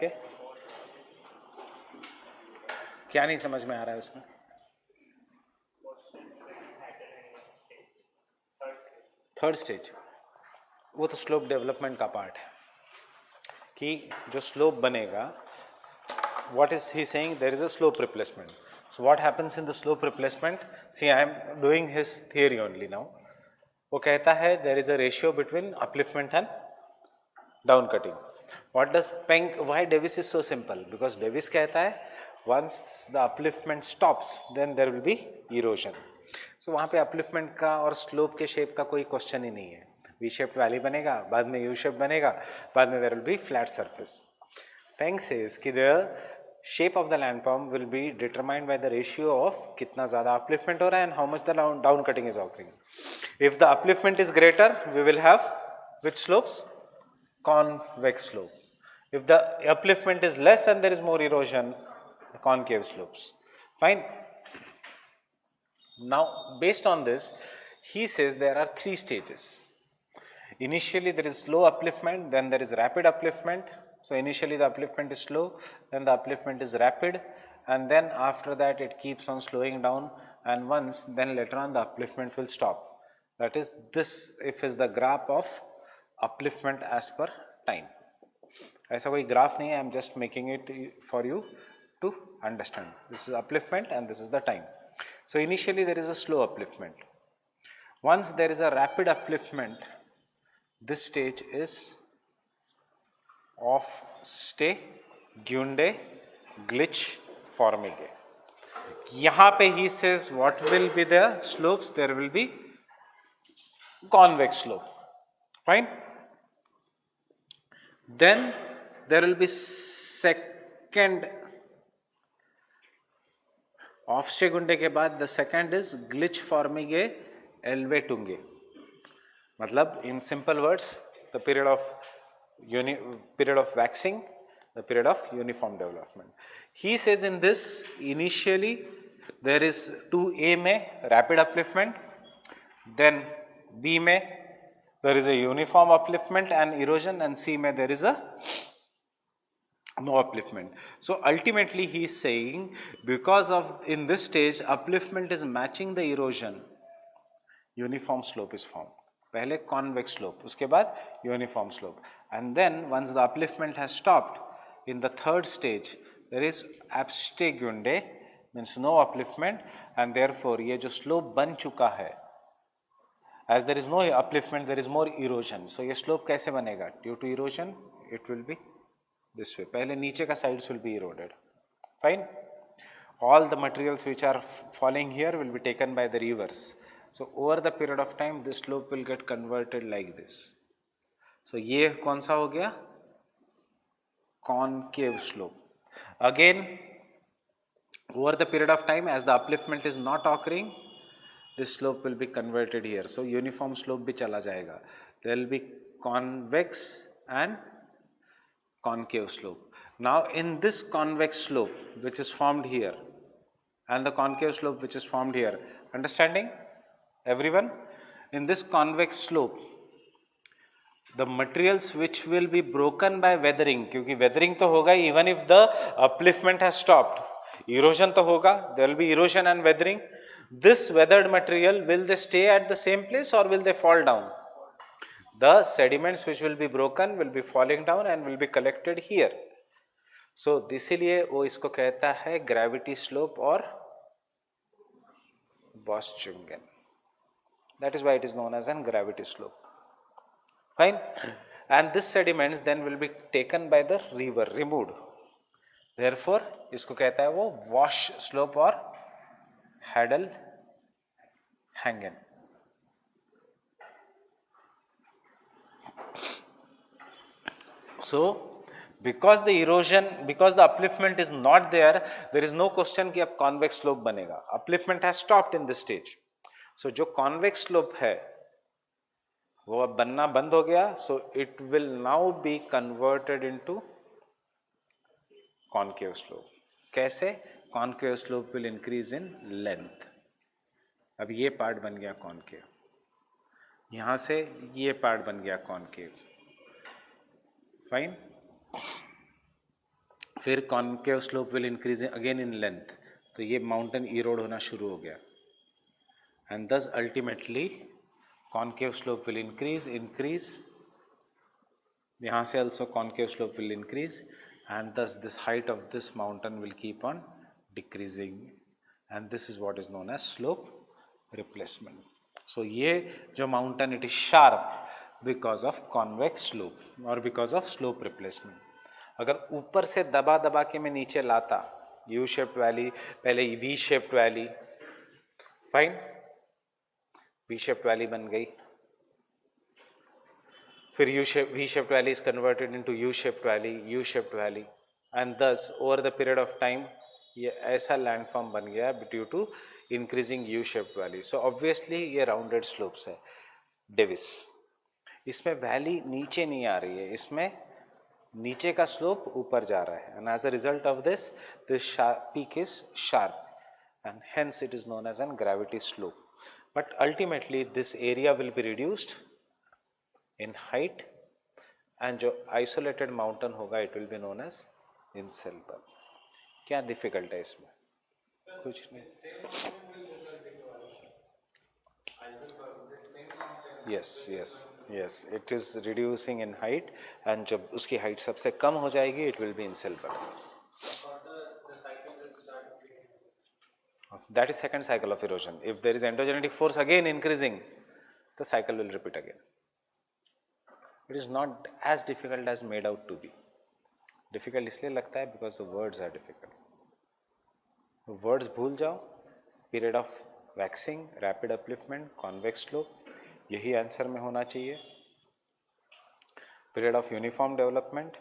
के क्या नहीं समझ में आ रहा है उसमें? थर्ड स्टेज वो तो स्लोप डेवलपमेंट का पार्ट है कि जो स्लोप बनेगा, what is he saying? There is a slope replacement. So what happens in the slope replacement? See, I am doing his theory only now. वो कहता है there is a ratio between upliftment and down cutting. What does Penck, why Davis is so simple? Because Davis कहता है once the upliftment stops then there will be erosion. So वहाँ पे upliftment का और slope के shape का कोई question ही नहीं है. V-shaped valley बनेगा, बाद में U-shaped बनेगा, बाद में there will be flat surface. Penck says कि the shape of the landform will be determined by the ratio of कितना ज़्यादा upliftment हो रहा है and how much the down cutting is occurring. If the upliftment is greater, we will have which slopes? Convex slope. If the upliftment is less and there is more erosion, concave slopes. Fine. Now, based on this, he says there are three stages. Initially, there is slow upliftment, then there is rapid upliftment. So, initially the upliftment is slow, then the upliftment is rapid, and then after that it keeps on slowing down, and once, then later on the upliftment will stop. That is, this if is the graph of upliftment as per time. ऐसा कोई graph नहीं है, I am just making it for you to understand. This is upliftment and this is the time. So initially there is a slow upliftment. Once there is a rapid upliftment, this stage is offstay Gunde glitch formige. यहाँ पे he says what will be the slopes? There will be convex slope. Fine. Then there will be second offstay Gunde के बाद the second is glitch formige elevatunge. मतलब in simple words, the period of waxing, the period of uniform development. He says in this initially there is 2A में rapid upliftment, then B में there is a uniform upliftment and erosion, and C में there is a no upliftment. So ultimately he is saying because of in this stage upliftment is matching the erosion, uniform slope is formed. पहले convex slope, उसके बाद uniform slope, and then once the upliftment has stopped, in the third stage there is upstay Gunde, means no upliftment, and therefore ये जो slope बन चुका है, as there is no upliftment there is more erosion. So ये slope कैसे बनेगा? Due to erosion it will be this way. पहले नीचे का sides will be eroded. Fine. All the materials which are falling here will be taken by the rivers. So over the period of time this slope will get converted like this. So ये कौन सा हो गया? Concave slope. Again over the period of time as the upliftment is not occurring, this slope will be converted here. So uniform slope भी चला जाएगा. There will be convex and concave slope. Now in this convex slope which is formed here and the concave slope which is formed here, understanding everyone? In this convex slope the materials which will be broken by weathering, क्योंकि weathering तो होगा even if the upliftment has stopped, erosion तो होगा, there will be erosion and weathering. This weathered material, will they stay at the same place or will they fall down? The sediments which will be broken will be falling down and will be collected here. So इसीलिए वो इसको कहता है gravity slope और Bostungen. That is why it is known as an gravity slope. Fine. And this sediments then will be taken by the river, removed. Therefore इसको कहता है वो wash slope और Hadal Hangen. So because the erosion, because the upliftment is not there, there is no question कि अब convex slope बनेगा. Upliftment has stopped in this stage. So जो convex slope है वो अब बनना बंद हो गया. So it will now be converted into concave slope. कैसे? Concave slope will increase in length. अब ये पार्ट बन गया concave. यहाँ से ये पार्ट बन गया concave. Fine. फिर concave slope will increase again in length, तो ये माउंटेन इरोड होना शुरू हो गया, एंड दस ultimately concave slope will increase, यहाँ से also concave slope will increase, and thus this height of this mountain will keep on decreasing, and this is what is known as slope replacement. So ये जो mountain, it is sharp because of convex slope or because of slope replacement. अगर ऊपर से दबा दबा के मैं नीचे लाता, U shaped valley, पहले V shaped valley, fine, V shaped valley बन गई, फिर V shaped valley is converted into U shaped valley, and thus over the period of time ये ऐसा लैंडफॉर्म बन गया due to increasing U shaped valley. So obviously ये rounded slopes है, Davis. इसमें वैली नीचे नहीं आ रही है, इसमें नीचे का स्लोप ऊपर जा रहा है, and as a result of this peak is sharp, and hence it is known as an gravity slope. But ultimately this area will be reduced in height, and जो isolated mountain होगा it will be known as Inselberg. क्या difficult है इसमें? कुछ नहीं. Yes, it is reducing in height, and जब उसकी height सबसे कम हो जाएगी it will be Inselberg. That is second cycle of erosion. If there is endogenetic force again increasing, the cycle will repeat again. It is not as difficult as made out to be. Difficult इसलिए लगता है because the words are difficult. Words भूल जाओ, period of waxing, rapid upliftment, convex slope, यही answer में होना चाहिए. Period of uniform development,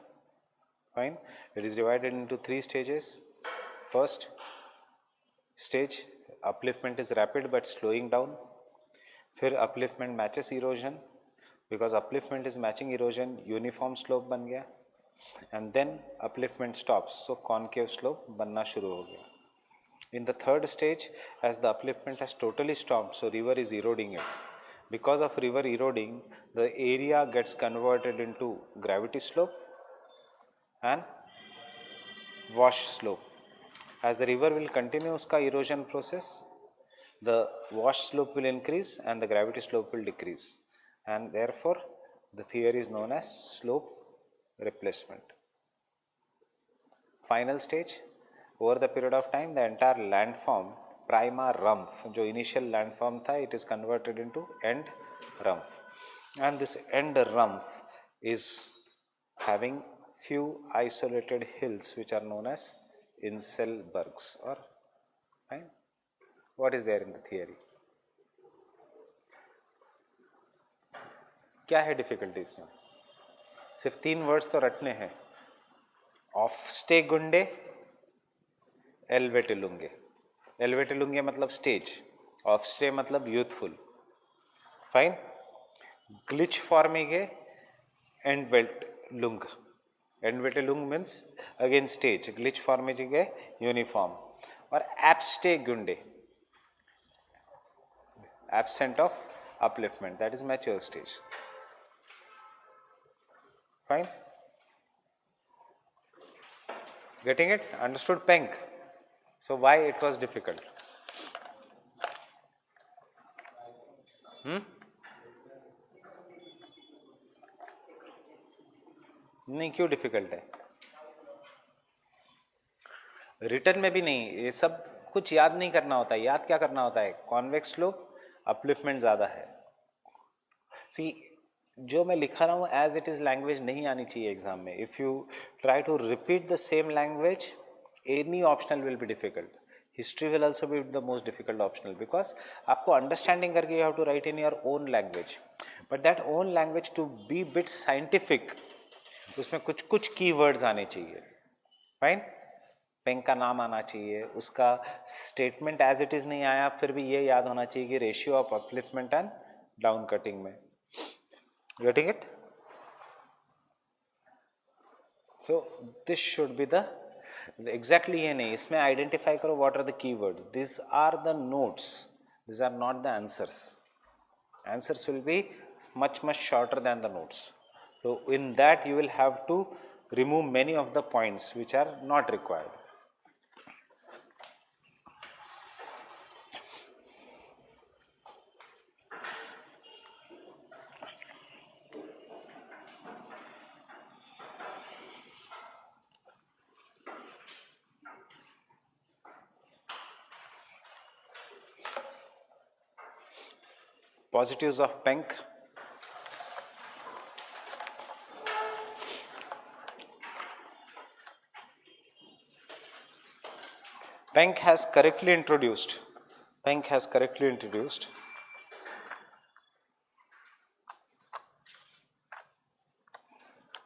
fine. It is divided into 3 stages. First stage, upliftment is rapid but slowing down. फिर upliftment matches erosion. Because upliftment is matching erosion, uniform slope बन गया, and then upliftment stops, so concave slope बनना शुरू हो गया. In the third stage, as the upliftment has totally stopped, so river is eroding it. Because of river eroding, the area gets converted into gravity slope and wash slope. As the river will continue उसका erosion process, the wash slope will increase and the gravity slope will decrease. And therefore the theory is known as slope replacement. Final stage, over the period of time the entire landform, prima rumph, जो initial landform था, it is converted into end rumph, and this end rumph is having few isolated hills which are known as Inselbergs. Or fine, what is there in the theory? क्या है difficulty इसमें? सिर्फ 3 words तो रटने हैं, ऑफस्टे गुंडे, एल्वेटिलुंगे. एल्वेटिलुंगे मतलब स्टेज, ऑफस्टे मतलब यूथफुल, फाइन. ग्लिच फॉर्मिगे, एंडवेटिलुंग. एंडवेटिलुंग मीन्स अगेन स्टेज, ग्लिच फॉर्मिगे यूनिफॉर्म, और एब्स्टे गुंडे, absent of upliftment, that is mature stage. Fine, getting it? Understood Penk? So why it was difficult? नहीं, क्यों डिफिकल्ट है? रिटर्न में भी नहीं, ये सब कुछ याद नहीं करना होता है. याद क्या करना होता है? कॉन्वेक्स स्लोप, अपलिफ्टमेंट ज़्यादा है. सी, जो मैं लिखा रहा हूँ एज इट इज़ लैंग्वेज नहीं आनी चाहिए एग्जाम में. If you try to repeat the same language, any optional will be difficult. History will also be the most difficult optional, because आपको अंडरस्टैंडिंग करके you have to write in your own language. But that own language to be bit scientific, उसमें कुछ कुछ की words आने चाहिए. Fine, Penck का नाम आना चाहिए, उसका स्टेटमेंट एज इट इज़ नहीं आया, फिर भी ये याद होना चाहिए कि ratio of upliftment and down cutting में. Getting it? So this should be the exactly ये नहीं, इसमें आइडेंटिफाई करो what are the keywords. These are the notes, these are not the answers. Answers will be much shorter than the notes. So in that you will have to remove many of the points which are not required. Positives of PENC. PENC has correctly introduced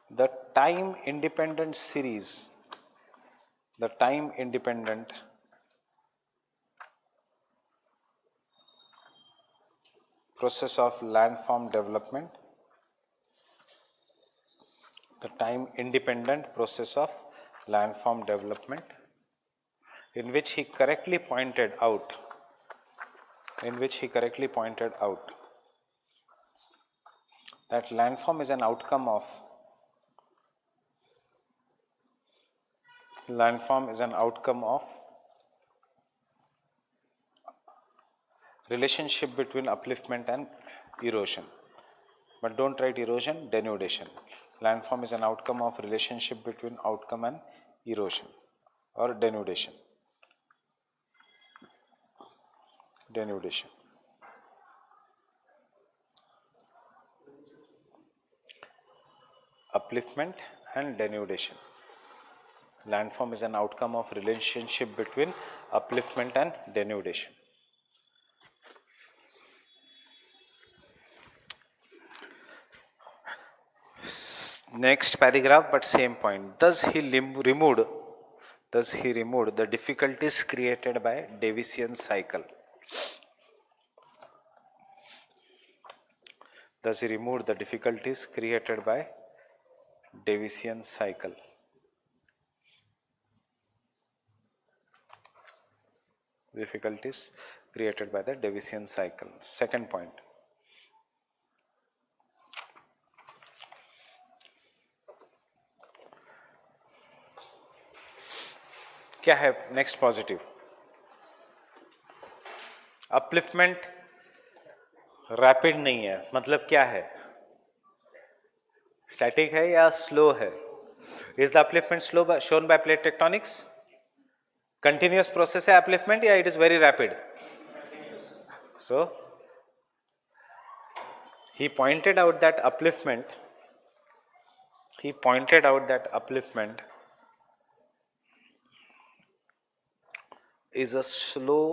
the time independent series, the time independent process of landform development, the time independent process of landform development, in which he correctly pointed out that landform is an outcome of relationship between upliftment and erosion. But don't write erosion, denudation. Landform is an outcome of relationship between outcome and erosion or denudation. Upliftment and denudation. Landform is an outcome of relationship between upliftment and denudation. Next paragraph, but same point. Thus he removed the difficulties created by Davisian cycle. Thus he removed the difficulties created by Davisian cycle. Difficulties created by the Davisian cycle. Second point. क्या है next positive? Upliftment rapid नहीं है, मतलब क्या है? Static है या slow है? Is the upliftment slow shown by plate tectonics? Continuous process है अपलिफ्टमेंट या it is very rapid? So he pointed out that upliftment is a slow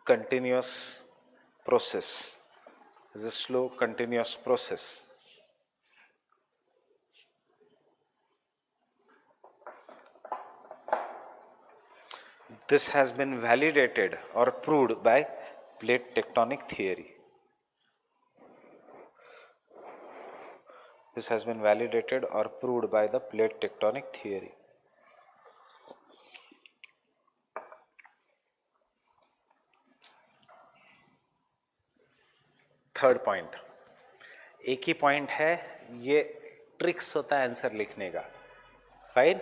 continuous process. This has been validated or proved by plate tectonic theory. This has been validated or proved by the plate tectonic theory. Third point, एक ही point है, ये tricks होता है answer लिखने का, fine.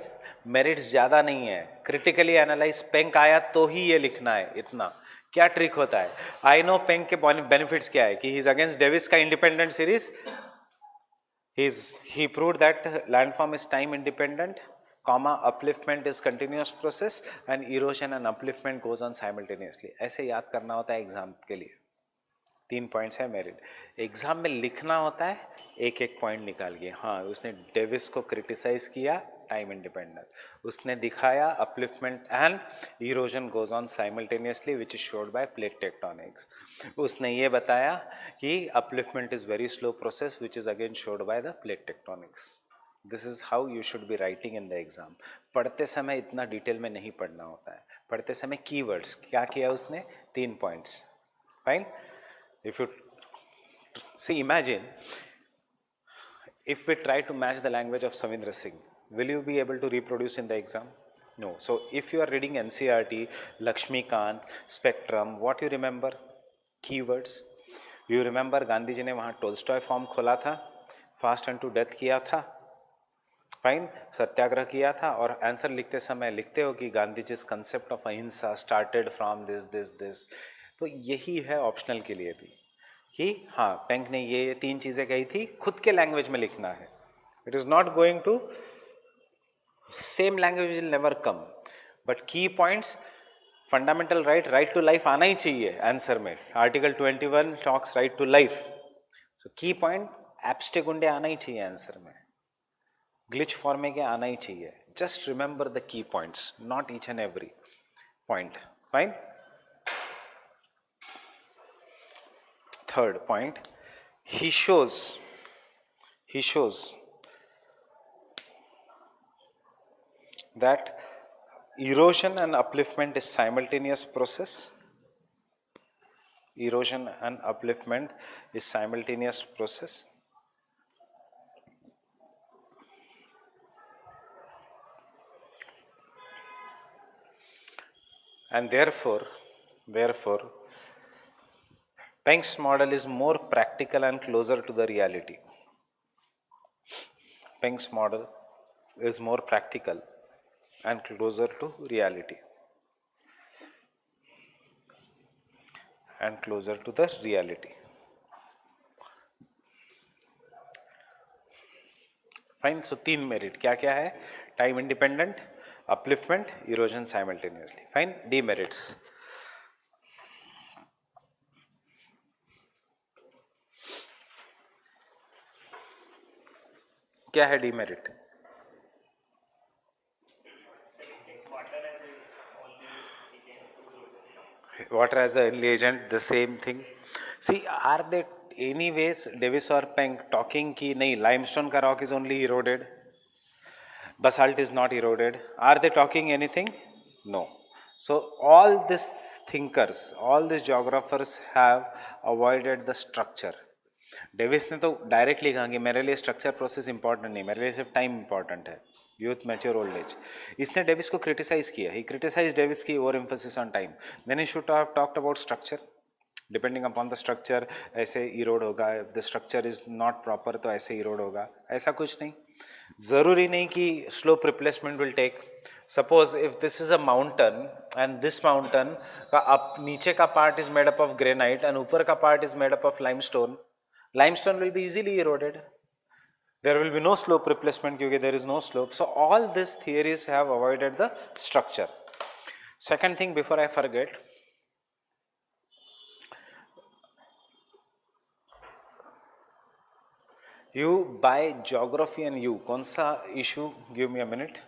Merits ज़्यादा नहीं है. क्रिटिकली एनालाइज पेंक आया तो ही ये लिखना है, इतना. क्या ट्रिक होता है? आई नो पेंक के बेनिफिट्स क्या है कि ही इज अगेंस्ट डेविस का independent series. he proved that landform is time independent, comma upliftment is continuous process and erosion and upliftment goes on simultaneously. ऐसे याद करना होता है एग्जाम के लिए. 3 पॉइंट्स है मेरिट. एग्जाम में लिखना होता है एक एक पॉइंट निकाल के. हाँ, उसने डेविस को क्रिटिसाइज किया, टाइम इंडिपेंडेंट. उसने दिखाया upliftment and erosion goes on simultaneously which is showed by plate tectonics. उसने ये बताया कि upliftment is very slow process which is again showed by the plate tectonics. This is how you should be writing in the exam. पढ़ते समय इतना detail में नहीं पढ़ना होता है. पढ़ते समय कीवर्ड्स क्या किया उसने? 3 points. Fine. If you see, imagine if we try to match the language of Savindra Singh, will you be able to reproduce in the exam? No. So if you are reading NCERT, Lakshmikant, Spectrum, what you remember? Keywords. You remember Gandhi ji ने वहाँ Tolstoy form खोला था, fast and to death किया था. Fine, सत्याग्रह किया था और answer लिखते समय लिखते हो कि गांधी जी कंसेप्ट ऑफ अहिंसा started from this this this. तो यही है ऑप्शनल के लिए भी कि हाँ पेंक ने ये 3 चीजें कही थी, खुद के लैंग्वेज में लिखना है। It is not going to same language will never come, but key points fundamental right to life आना ही चाहिए आंसर में। Article 21 talks right to life, so key point एब्स्टे गुंडे आना ही चाहिए आंसर में, ग्लिच फॉर्म के आना ही चाहिए। Just remember the key points, not each and every point. Fine. Third point, he shows that erosion and upliftment is simultaneous process. Erosion and upliftment is simultaneous process. And therefore Penk's model is more practical and closer to the reality. Penk's model is more practical and closer to reality. And closer to the reality. Fine. So 3 merit क्या क्या है? Time independent, upliftment, erosion simultaneously. Fine. Demerits, क्या है demerit? Water as a only agent, the same thing. See, are they anyways Davis or Penk talking कि नहीं limestone का rock is only eroded, basalt is not eroded? Are they talking anything? No. So all these thinkers, all these geographers have avoided the structure. Davis ने तो directly कहा कि मेरे लिए structure process important नहीं, मेरे लिए सिर्फ टाइम इंपॉर्टेंट है, यूथ मैच्योर ओल्ड एज। इसने डेविस को क्रिटिसाइज किया, ही क्रिटिसाइज डेविस की over emphasis on time. Then he should have talked about structure, depending upon the structure ऐसे इरोड होगा, if the structure is not proper तो ऐसे erode होगा, ऐसा कुछ नहीं। जरूरी नहीं कि slope replacement will take. Suppose if this is a mountain and this mountain का अप नीचे का part is made up of granite and ऊपर का part is made up of limestone, limestone will be easily eroded. There will be no slope replacement because there is no slope. So all these theories have avoided the structure. Second thing before I forget, you by geography and you, कौन सा issue? Give me a minute.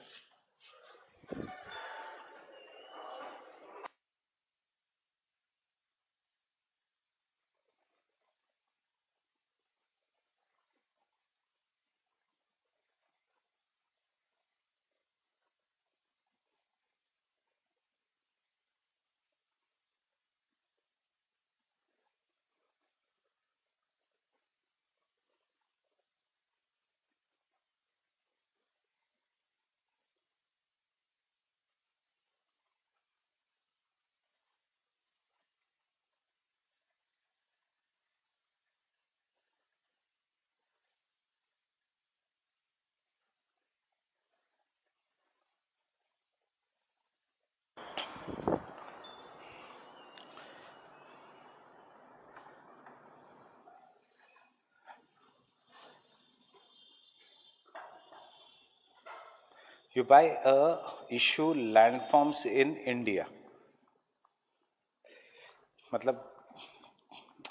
You buy a issue landforms in India. मतलब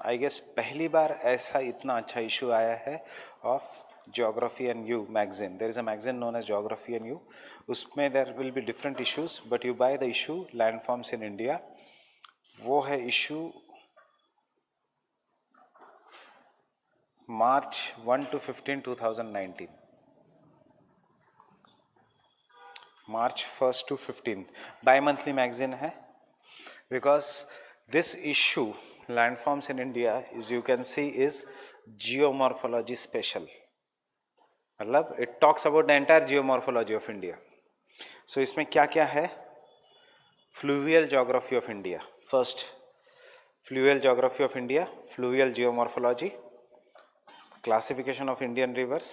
I guess पहली बार ऐसा इतना अच्छा issue आया है of Geography and You magazine. There is a magazine known as Geography and You. उसमें there will be different issues, but you buy the issue landforms in India. वो है issue March 1 to 15, 2019. March 1st to 15th. Bi-monthly magazine है. Because this issue landforms in India is, you can see, is geomorphology special. मतलब it talks about the entire geomorphology of India. So इसमें क्या क्या है? Fluvial geography of India. First, fluvial geography of India, fluvial geomorphology, classification of Indian rivers,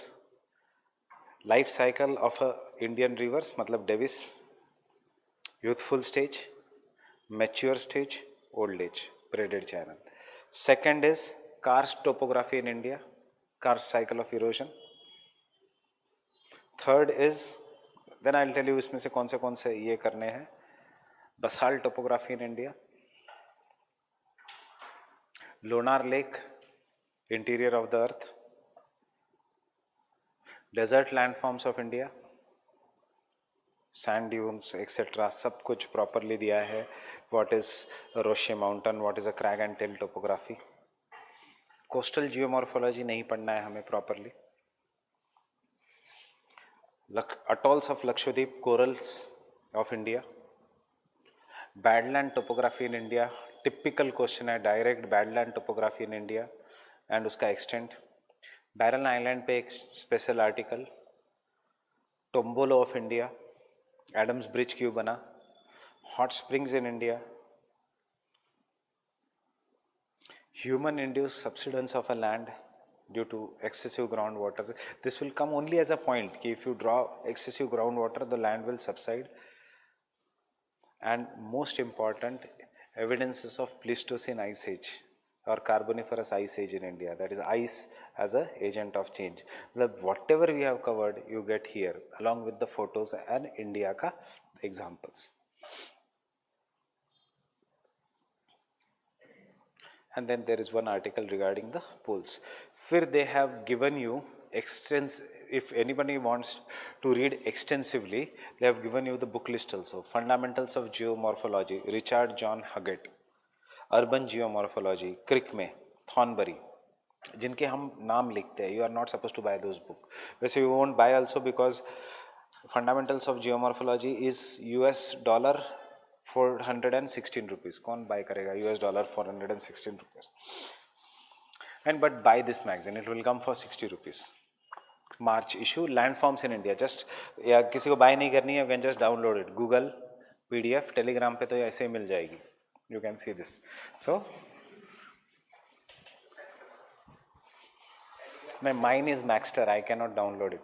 Life cycle of a Indian rivers, मतलब Davis, youthful stage, mature stage, old age, braided channel. Second is karst topography in India, karst cycle of erosion. Third is, then I'll tell you इसमें से कौन से ये करने हैं. Basalt topography in India, Lonar Lake, interior of the earth, desert landforms of India, sand dunes etc. सब कुछ properly दिया है. What is a Roche mountain, what is a crag and tail topography. Coastal geomorphology नहीं पढ़ना है हमें properly. Atolls of Lakshadweep, corals of India. Badland topography in India, typical question है, direct badland topography in India and उसका extent. Barren Island पे एक special article. Tombolo of India, Adams Bridge क्यों बना, hot springs in India, human induced subsidence of a land due to excessive groundwater. This will come only as a point कि if you draw excessive groundwater, the land will subside. And most important, evidences of Pleistocene ice age or Carboniferous ice age in India, that is ice as a agent of change. Whatever we have covered you get here along with the photos and India ka examples. And then there is one article regarding the poles. फिर they have given you if anybody wants to read extensively, they have given you the book list also. Fundamentals of Geomorphology, Richard John Huggett. Urban Geomorphology, Crickmay, Thornbury. जिनके हम नाम लिखते हैं, you are not supposed to buy those books. वैसे you won't buy also because Fundamentals of Geomorphology is US dollar 416 rupees. कौन buy करेगा US dollar 416 rupees? And but buy this magazine, it will come for 60 rupees. March issue, landforms in India. Just या किसी को buy नहीं करनी है, you can just download it. Google PDF, Telegram पे तो ऐसे ही मिल जाएगी. You can see this. So, mine is Maxter. I cannot download it.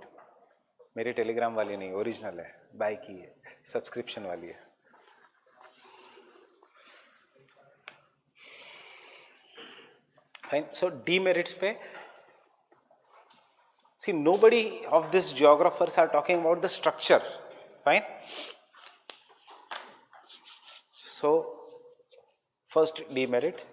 मेरी Telegram वाली नहीं, original है, buy की है, subscription वाली है. Fine. So demerits पे, see, nobody of these geographers are talking about the structure. Fine. So first demerit,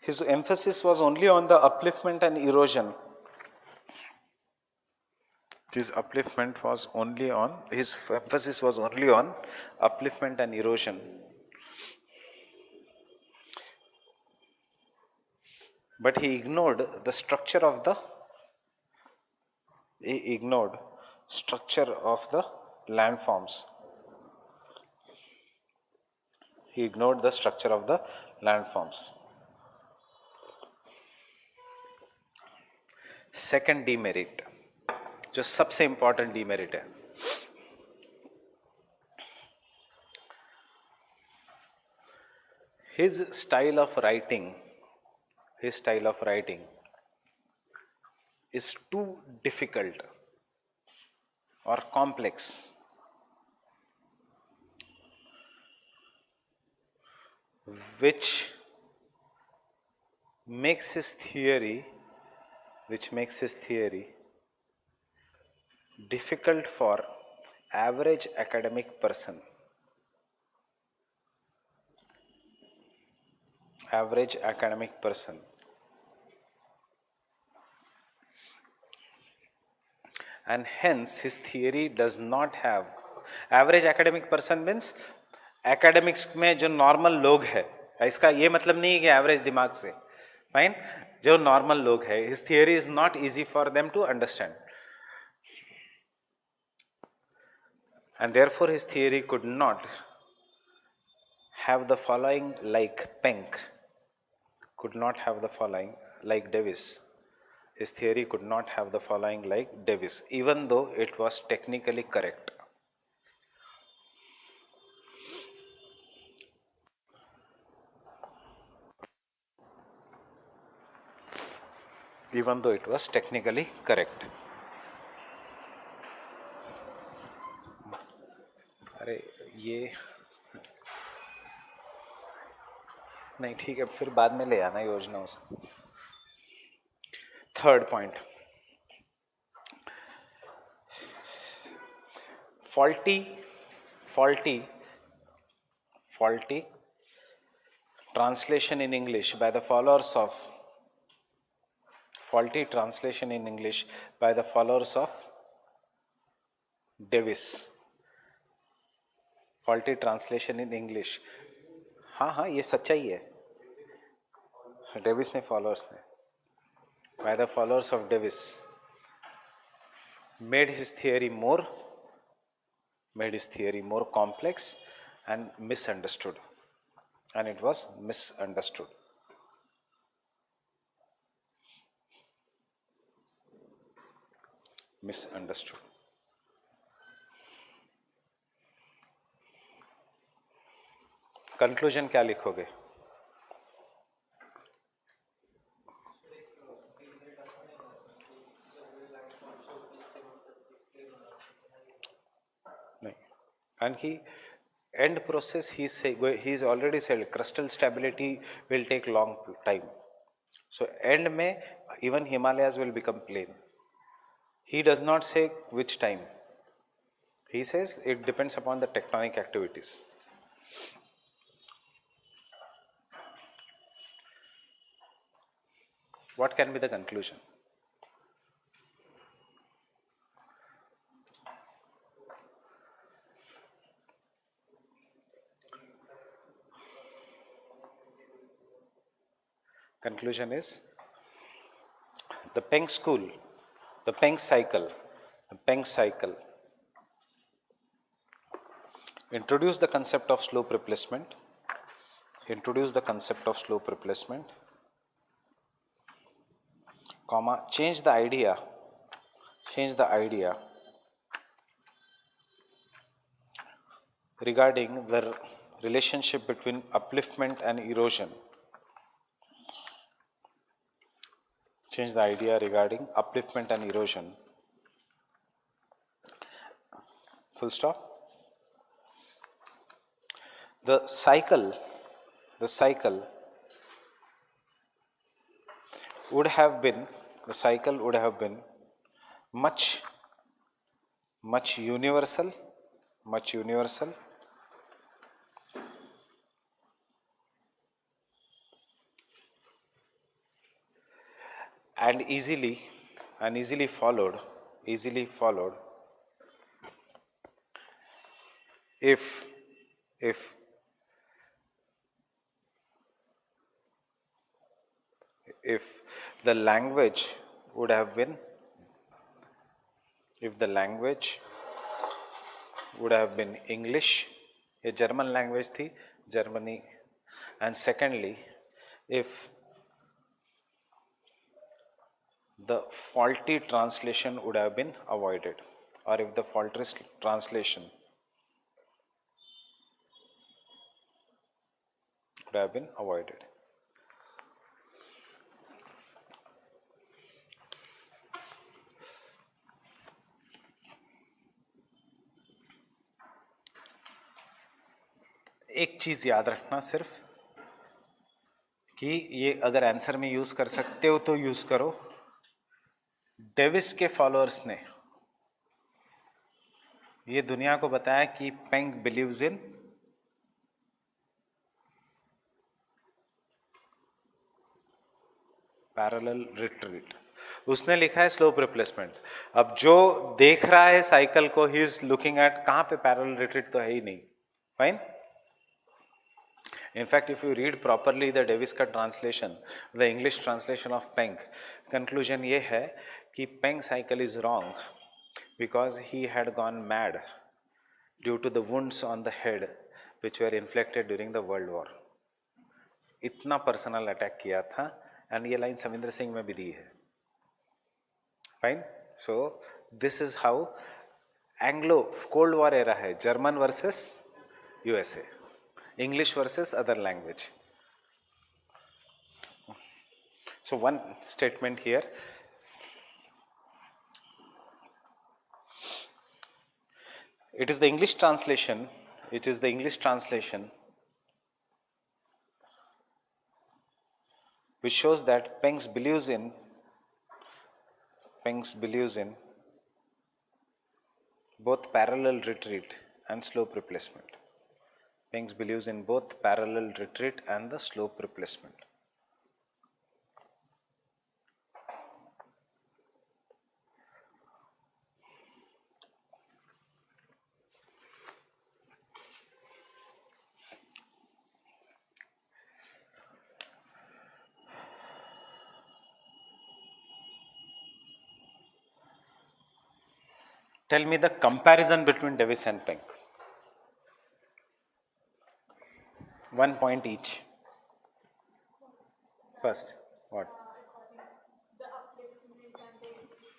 his emphasis was only on the upliftment and erosion. His emphasis was only on upliftment and erosion. But he ignored the structure of the landforms. He ignored the structure of the landforms. Second demerit, जो सबसे important demerit है, his style of writing is too difficult or complex, which makes his theory difficult for average academic person. And hence his theory does not have, average academic person means academics में जो normal लोग है, इसका ये मतलब नहीं है कि average दिमाग से, fine, जो normal लोग है, his theory is not easy for them to understand. And therefore his theory could not have the following like Penck, could not have the following like Davis. His theory could not have the following like Davis, even though it was technically correct. even though it was technically correct. अरे ये नहीं ठीक है, फिर बाद में ले आना योजनाओं से. Third point, faulty translation in English by the followers of Davis. Faulty translation in English. हाँ ये सच्चाई है. डेविस ने फॉलोअर्स ने by the followers of Davis made his theory more complex and misunderstood, and it was misunderstood. Conclusion क्या लिखोगे? नहीं, and he end process he's already said crustal stability will take long time. So end में even Himalayas will become plain. He does not say which time. He says it depends upon the tectonic activities. What can be the conclusion? Conclusion is the Penck cycle introduced the concept of slope replacement, comma, change the idea regarding the relationship between upliftment and erosion. Change the idea regarding upliftment and erosion. Full stop. The cycle would have been much universal and easily followed if the language would have been English, a German language थी, Germany, and secondly, if the faulty translation would have been avoided, or if the faulty translation would have been avoided. एक चीज याद रखना सिर्फ कि ये अगर answer में यूज कर सकते हो तो यूज करो. डेविस के फॉलोअर्स ने ये दुनिया को बताया कि Penck believes in parallel retreat. उसने लिखा है स्लोप रिप्लेसमेंट. अब जो देख रहा है साइकिल को, ही इज लुकिंग एट कहां पे पैरेलल रिट्रीट, तो है ही नहीं. Fine. In fact, if you read properly the Davis का translation, the English translation of Penck, conclusion ये है कि Penck cycle is wrong because he had gone mad due to the wounds on the head which were inflicted during the World War. इतना personal attack किया था, and ये line Savinder Singh में भी दी है. Fine. So this is how Anglo cold war era है. German versus USA, English versus other language. So one statement here, it is the English translation which shows that Penck believes in both parallel retreat and slope replacement. Penck believes in both parallel retreat and the slope replacement. Tell me the comparison between Davis and Penck. 1 point each. First, what?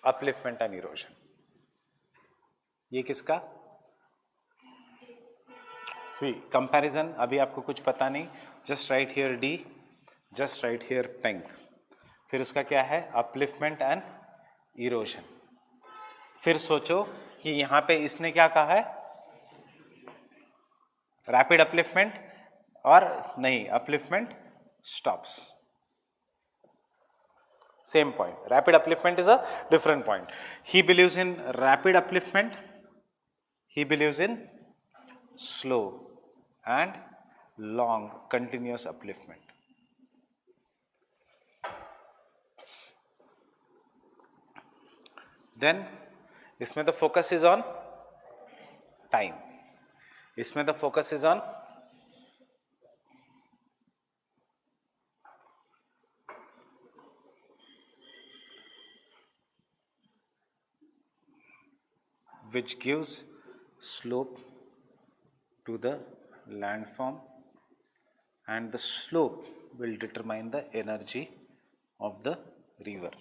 Upliftment and erosion. ये किसका? See, comparison, अभी आपको कुछ पता नहीं, just write here D, just write here Penck. फिर उसका क्या है? Upliftment and erosion. फिर सोचो कि यहाँ पे इसने क्या कहा है? रैपिड अपलिफ्टमेंट और नहीं, upliftment stops. Same point. Rapid upliftment is a different point. He believes in rapid upliftment. He believes in slow and long continuous upliftment. Then इसमें the focus is on time. इसमें the focus is on which gives slope to the landform, and the slope will determine the energy of the river.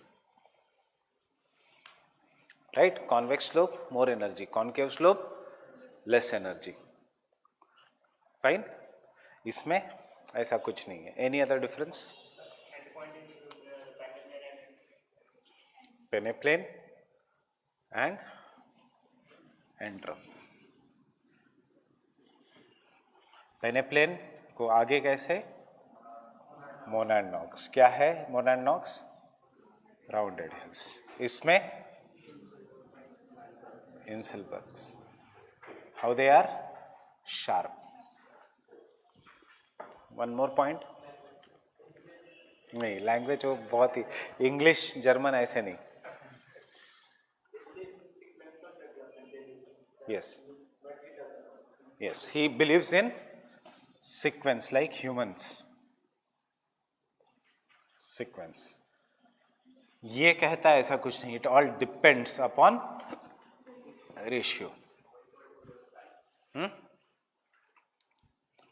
Right? Convex slope, more energy. Concave slope, less energy. Fine? इसमें ऐसा कुछ नहीं है. Any other difference? Peneplain and एंड्रम. पेनेप्लेन को आगे कैसे? Monadnocks. क्या है मोनाड नॉक्स? Rounded hills. इसमें inselbergs. How they are? Sharp. One more point. नहीं, लैंग्वेज वो बहुत ही इंग्लिश जर्मन ऐसे नहीं. Yes, he believes in sequence like humans. Sequence. ये कहता है ऐसा कुछ नहीं. It all depends upon ratio.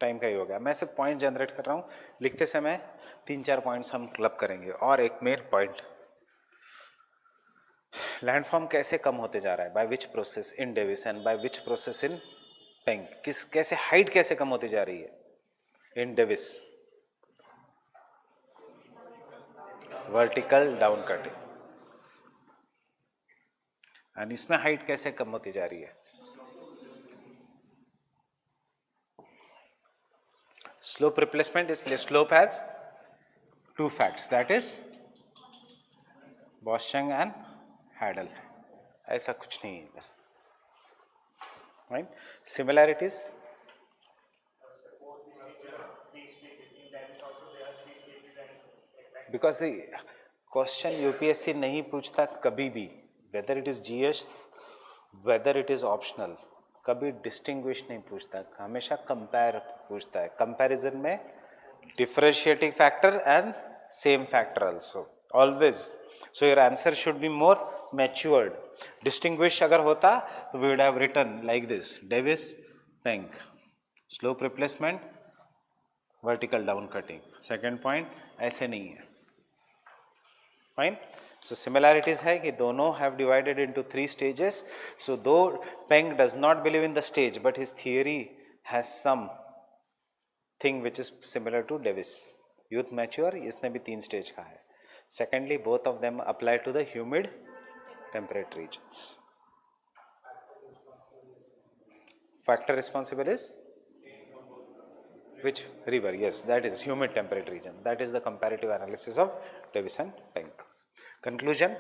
Time का ही हो गया. मैं सिर्फ पॉइंट जनरेट कर रहा हूँ. लिखते समय 3-4 पॉइंट्स हम क्लब करेंगे. और एक मेन पॉइंट, लैंडफॉर्म कैसे कम होते जा रहा है, by which process in Davis and by which process in Penck. कैसे हाइट कैसे कम होती जा रही है in Davis? Vertical down cutting. And इसमें हाइट कैसे कम होती जा रही है? Slope replacement. इसलिए slope has 2 facts, that is बॉस्चंग एंड हैडल. ऐसा कुछ नहीं है इधर. Right? Similarities. Because the question UPSC नहीं पूछता कभी भी, whether it is GS, whether it is optional, कभी डिस्टिंग्विश नहीं पूछता. हमेशा कंपेयर पूछता है. कंपैरिजन में differentiating factor and same factor also always. So your answer should be more matured. Distinguish अगर होता तो we would have written like this: Davis, Penck, slope replacement, vertical down cutting. Second point ऐसे नहीं है. Fine. So similarities है कि दोनों have divided into 3 stages. So though Penck does not believe in the stage, but his theory has some thing which is similar to Davis. Youth mature, इसने भी 3 stage का है. Secondly, both of them apply to the humid temperate regions. Factor responsible is which river? Yes, that is humid temperate region. That is the comparative analysis of Davis and Penck. Conclusion,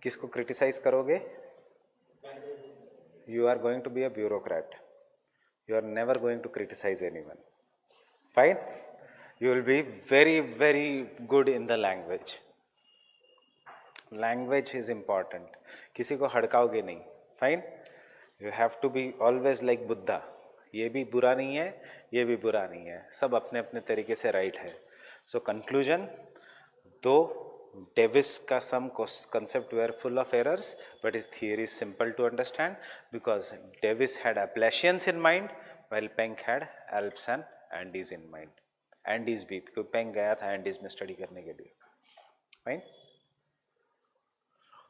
किसको criticize करोगे? You are going to be a bureaucrat. You are never going to criticize anyone. Fine? You will be very, very good in the language. Language is important. किसी को हड़काओगे नहीं. Fine? You have to be always like Buddha. ये भी बुरा नहीं है, ये भी बुरा नहीं है. सब अपने अपने तरीके से right है. So conclusion, though Davis का some concept were full of errors, but his theory is simple to understand because Davis had Appalachians in mind, while Penck had Alps and Andes in mind. Andes भी, क्योंकि Penck गया था Andes में study करने के लिए. Fine?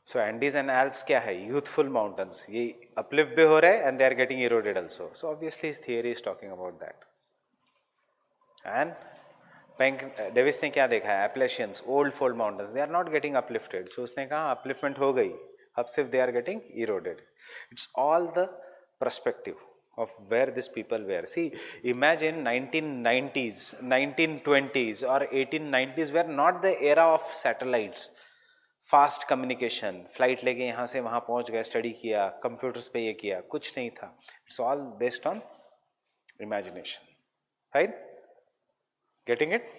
So Andes and Alps क्या है? Youthful mountains. ये uplift भी हो रहा है and they are getting eroded also. So obviously his theory is talking about that. And Davis ने क्या देखा है? Appalachians, old fold mountains, they are not getting uplifted. So उसने कहा upliftment हो गई. अब सिर्फ they are getting eroded. It's all the perspective of where these people were. See, imagine 1990s, 1920s or 1890s were not the era of satellites. Fast communication, flight लेके यहाँ से वहाँ पहुँच गए, स्टडी किया, कंप्यूटर्स पे ये किया, कुछ नहीं था. It's all based on imagination. Right? Getting it?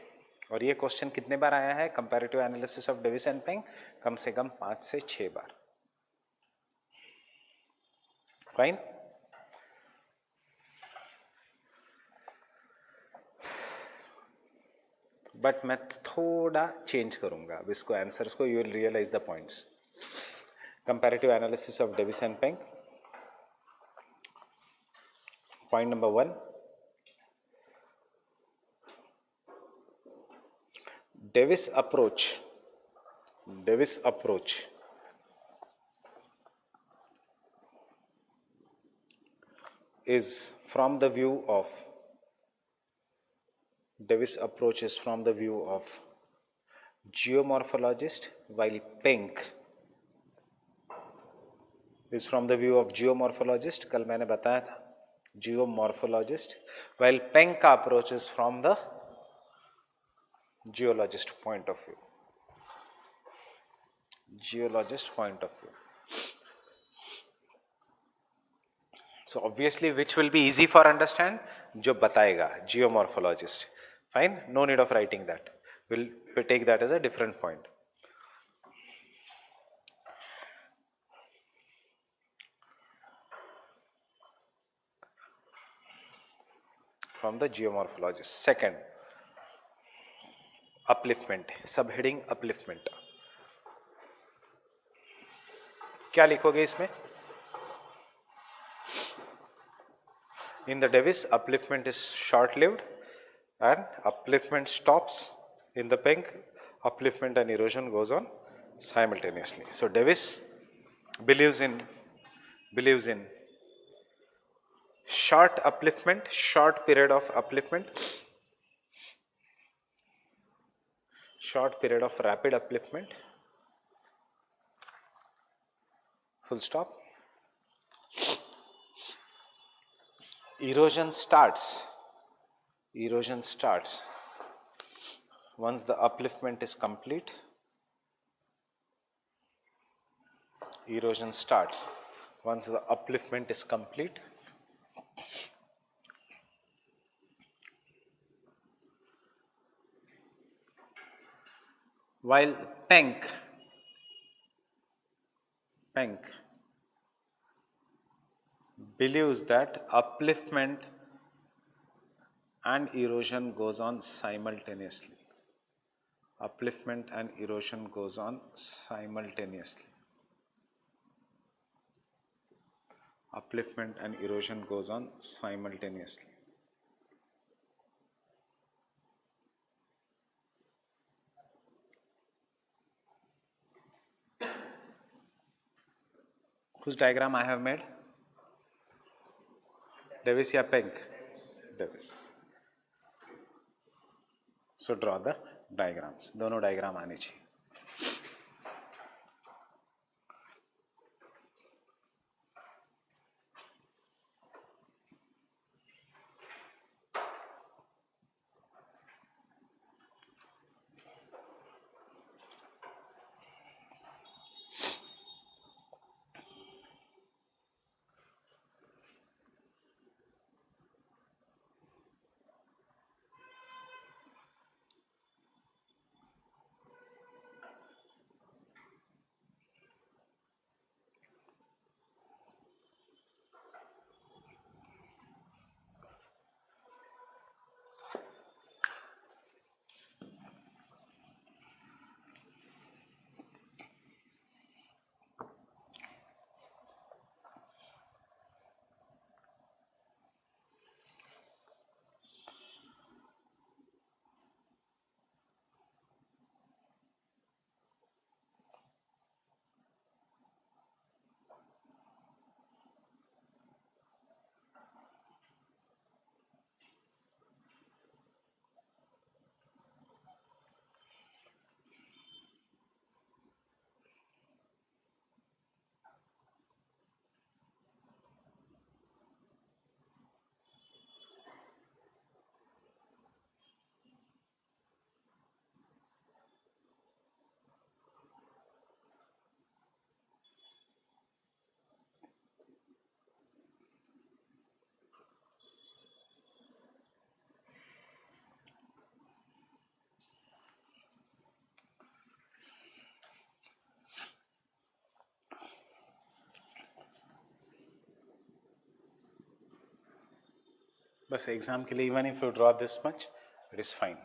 और ये क्वेश्चन कितने बार आया है? Comparative analysis of Davis and Penck कम से कम 5 से 6 बार. फाइन? बट मैं थोड़ा चेंज करूंगा अब इसको, आंसर्स को. You will realise the points. Comparative analysis of Davis and Penck. Point number 1, Davis approach is from the view of geomorphologist, while Penck is from the view of geomorphologist. कल मैंने बताया था geomorphologist, while Penck का approach is from the geologist point of view. So obviously which will be easy for understand? जो बताएगा geomorphologist. Fine, no need of writing that. We'll take that as a different point. From the geomorphologist. Second, upliftment. Subheading upliftment. क्या लिखोगे इसमें? In the Davis, upliftment is short-lived and upliftment stops. In the Penck, upliftment and erosion goes on simultaneously. So Davis believes in short upliftment, short period of upliftment, short period of rapid upliftment, full stop. Erosion starts once the upliftment is complete. Erosion starts once the upliftment is complete. While Penck believes that upliftment and erosion goes on simultaneously. Upliftment and erosion goes on simultaneously. Upliftment and erosion goes on simultaneously. Whose diagram I have made? Davis या Penck? Davis. So draw the diagrams, दोनों diagram आने चाहिए. बस exam के लिए even if you draw this much it is fine.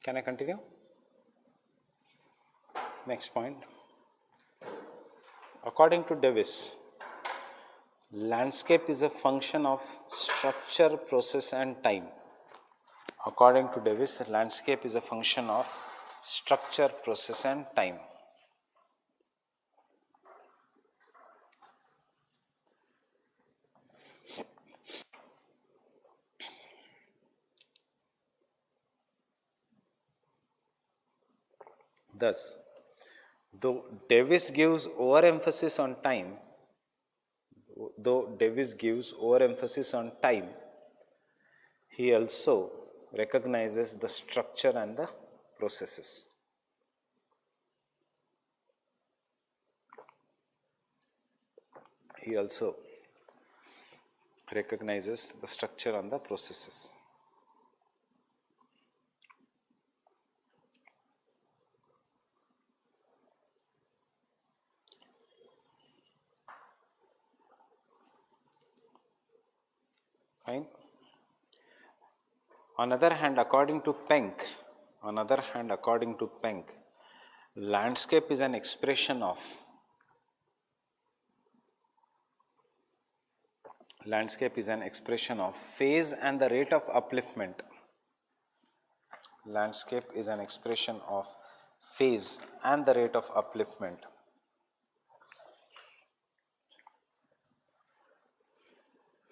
Can I continue? Next point. According to Davis, landscape is a function of structure, process and time. According to Davis, landscape is a function of structure, process and time. Thus, though Davis gives overemphasis on time, he also recognizes the structure and the processes. he also recognizes the structure on the processes. Fine. On other hand, according to Penck, landscape is an expression of phase and the rate of upliftment. Landscape is an expression of phase and the rate of upliftment.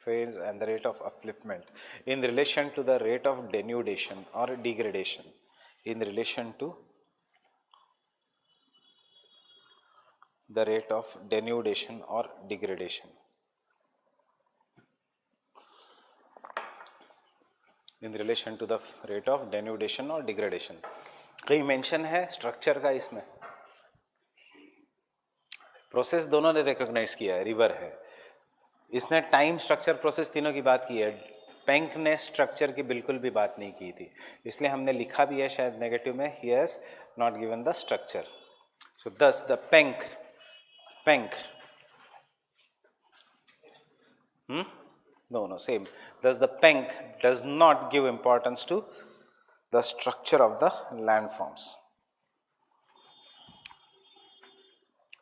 Phase and the rate of upliftment in relation to the rate of denudation or degradation. In relation to the rate of denudation or degradation. In relation to the rate of denudation or degradation. कहीं mention है structure का इसमें? Process दोनों ने recognise किया है, river है, इसने टाइम स्ट्रक्चर प्रोसेस तीनों की बात की है, पेंक ने स्ट्रक्चर की बिल्कुल भी बात नहीं की थी, इसलिए हमने लिखा भी है शायद नेगेटिव में, he has not given the structure. So thus the Penck no same, thus the Penck does not give importance to the structure of the landforms.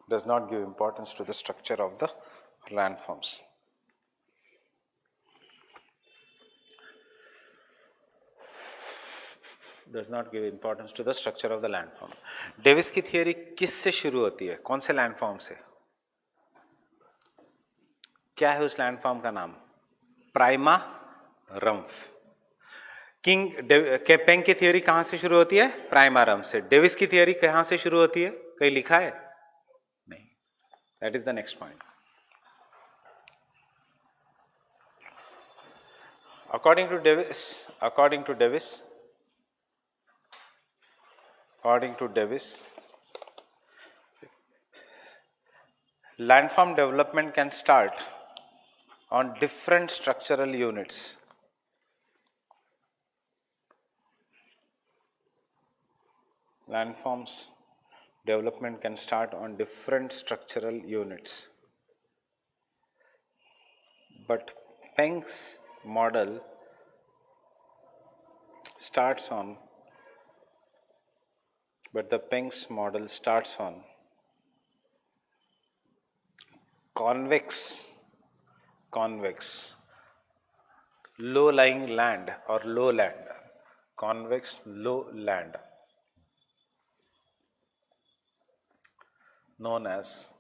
Does not give importance to the structure of the landforms. Does not give importance to the structure of the landform. Davis की theory किस से शुरू होती है? कौन से landform से? क्या है उस लैंडफॉर्म का नाम? प्राइमा रम्फ. पेंक की थियरी कहां से शुरू होती है? प्राइमा रम्फ से. डेविस की थियरी कहां से शुरू होती है? कहीं लिखा है? नहीं. That is the next point. According to Davis, landform development can start on different structural units. Landforms development can start on different structural units. But Penck's model starts on convex low-lying land or lowland, convex lowland, known as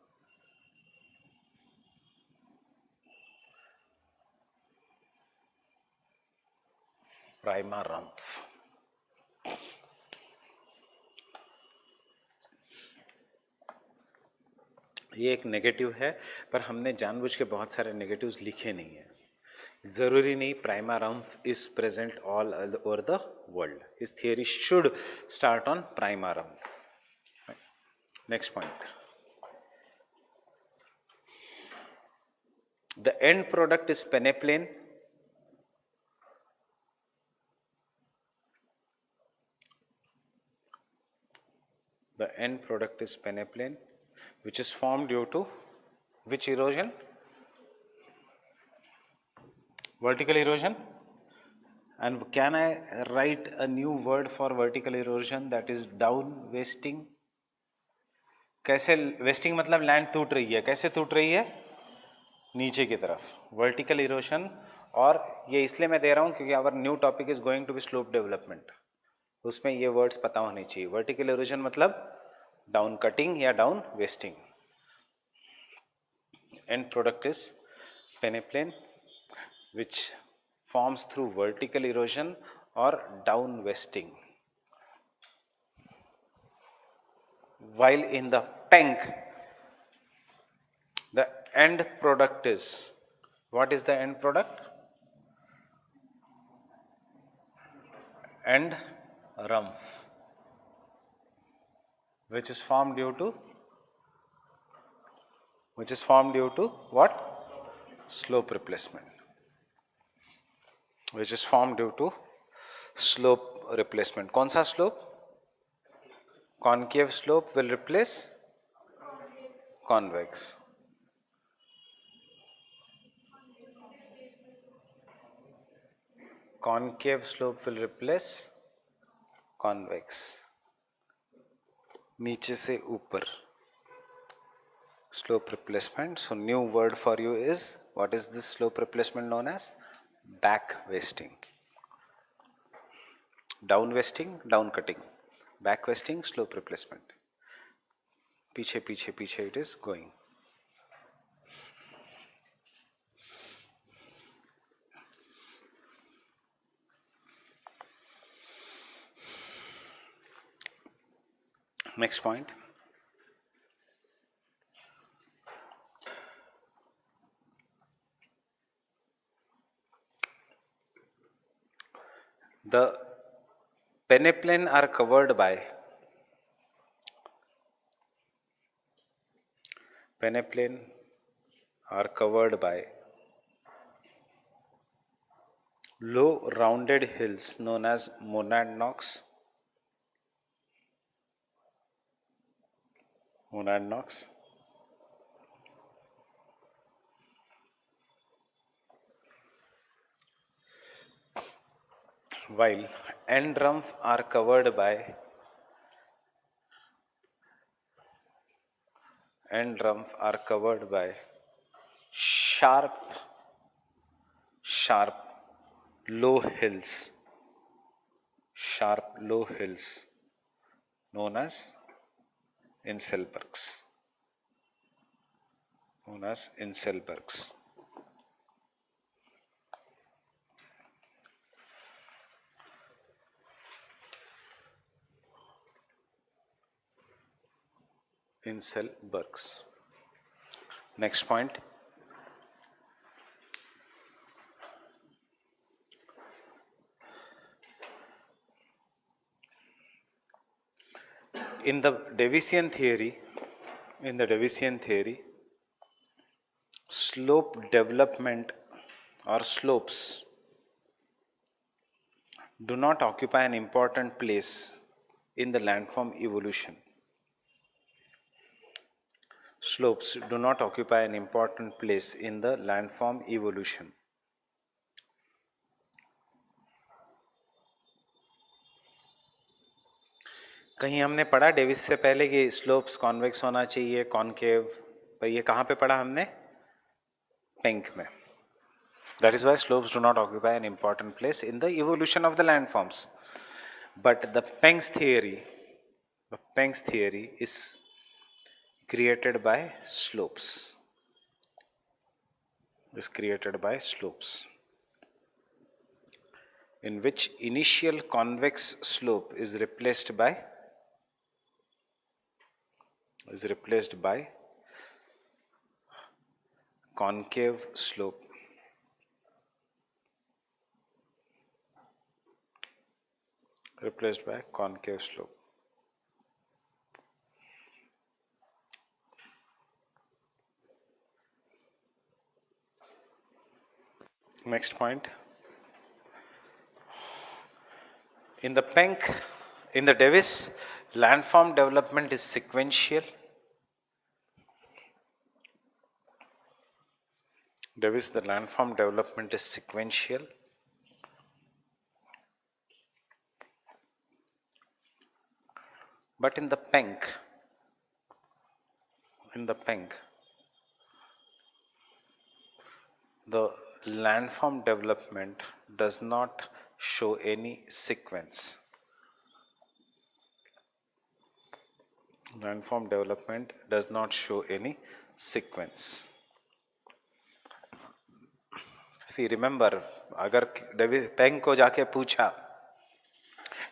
prima rumpf. ये एक negative है, पर हमने जानबूझ के बहुत सारे negatives लिखे नहीं हैं. जरूरी नहीं प्राइमा रम्फ is present all over the world. His theory should start on प्राइमा रम्फ. Next point. The end product is peneplain. The end product is peneplain, which is formed due to which erosion? Vertical erosion. And can I write a new word for vertical erosion, that is down wasting? कैसे wasting मतलब land टूट रही है. कैसे टूट रही है? नीचे की तरफ. Vertical erosion. और ये इसलिए मैं दे रहा हूँ क्योंकि our new topic is going to be slope development. उसमें ये वर्ड्स पता होने चाहिए. वर्टिकल इरोजन मतलब डाउन कटिंग या down wasting. End product is peneplain which forms through vertical erosion और down wasting. While in the Penck, the end product is, what is the end product? End rumpf, which is formed due to which is formed due to what? Slope replacement. Which is formed due to slope replacement. कौन सा slope? Concave slope will replace convex. Concave slope will replace convex. नीचे से ऊपर. Slope replacement. So new word for you is, what is this slope replacement known as? Back wasting. Down wasting, down cutting. Back wasting, slope replacement. पीछे पीछे पीछे it is going. Next point. The peneplain are covered by low rounded hills known as monadnocks. While end rump are covered by sharp low hills known as Inselbergs. Next point. In the Davissian theory, slope development or slopes do not occupy an important place in the landform evolution. Slopes do not occupy an important place in the landform evolution. कहीं हमने पढ़ा Davis से पहले कि slopes convex होना चाहिए, concave, पर ये कहाँ पे पढ़ा हमने? पेंक में. That is why slopes do not occupy an important place in the evolution of the landforms. But the Penk's theory is created by slopes. In which initial convex slope is replaced by concave slope. Next point. In the Davis, landform development is sequential. The landform development is sequential. But in the Penk, the landform development does not show any sequence. See, remember, अगर पेंग को जाके पूछा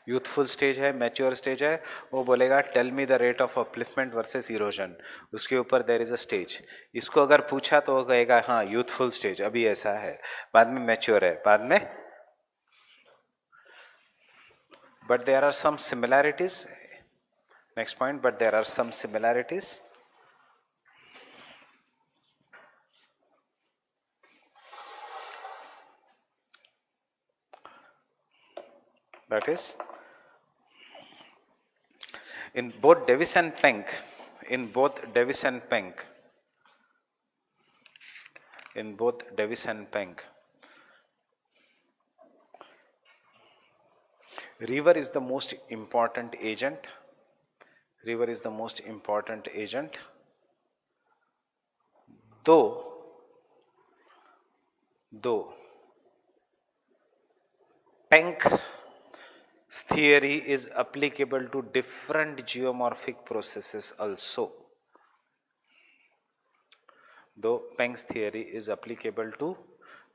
youthful stage है, mature stage है, वो बोलेगा tell me the rate of upliftment versus erosion. उसके ऊपर देयर इज अ स्टेज. इसको अगर पूछा तो वो कहेगा हाँ यूथफुल स्टेज अभी ऐसा है, बाद में मैच्योर है, बाद में. But there are some similarities. Next point. But there are some similarities That is, in both Davis and Penck, in both Davis and Penck, in both Davis and Penck, river is the most important agent. River is the most important agent, though Penck's theory is applicable to different geomorphic processes also. Though Penck's theory is applicable to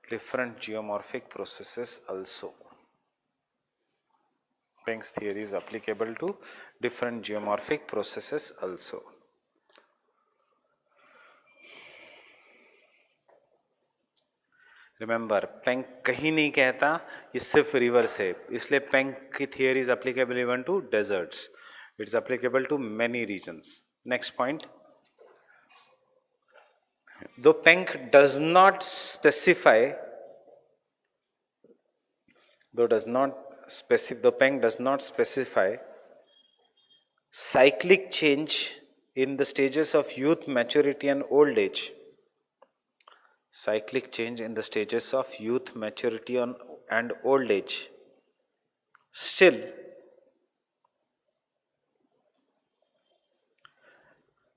different geomorphic processes also. Penck's theory is applicable to different geomorphic processes also. Remember, Penck कहीं नहीं कहता ये सिर्फ river से, इसलिए Penck की theory is applicable even to deserts, it's applicable to many regions. Next point, though Penck does not specify, though Penck does not specify cyclic change in the stages of youth, maturity and old age, cyclic change in the stages of youth, maturity and old age, still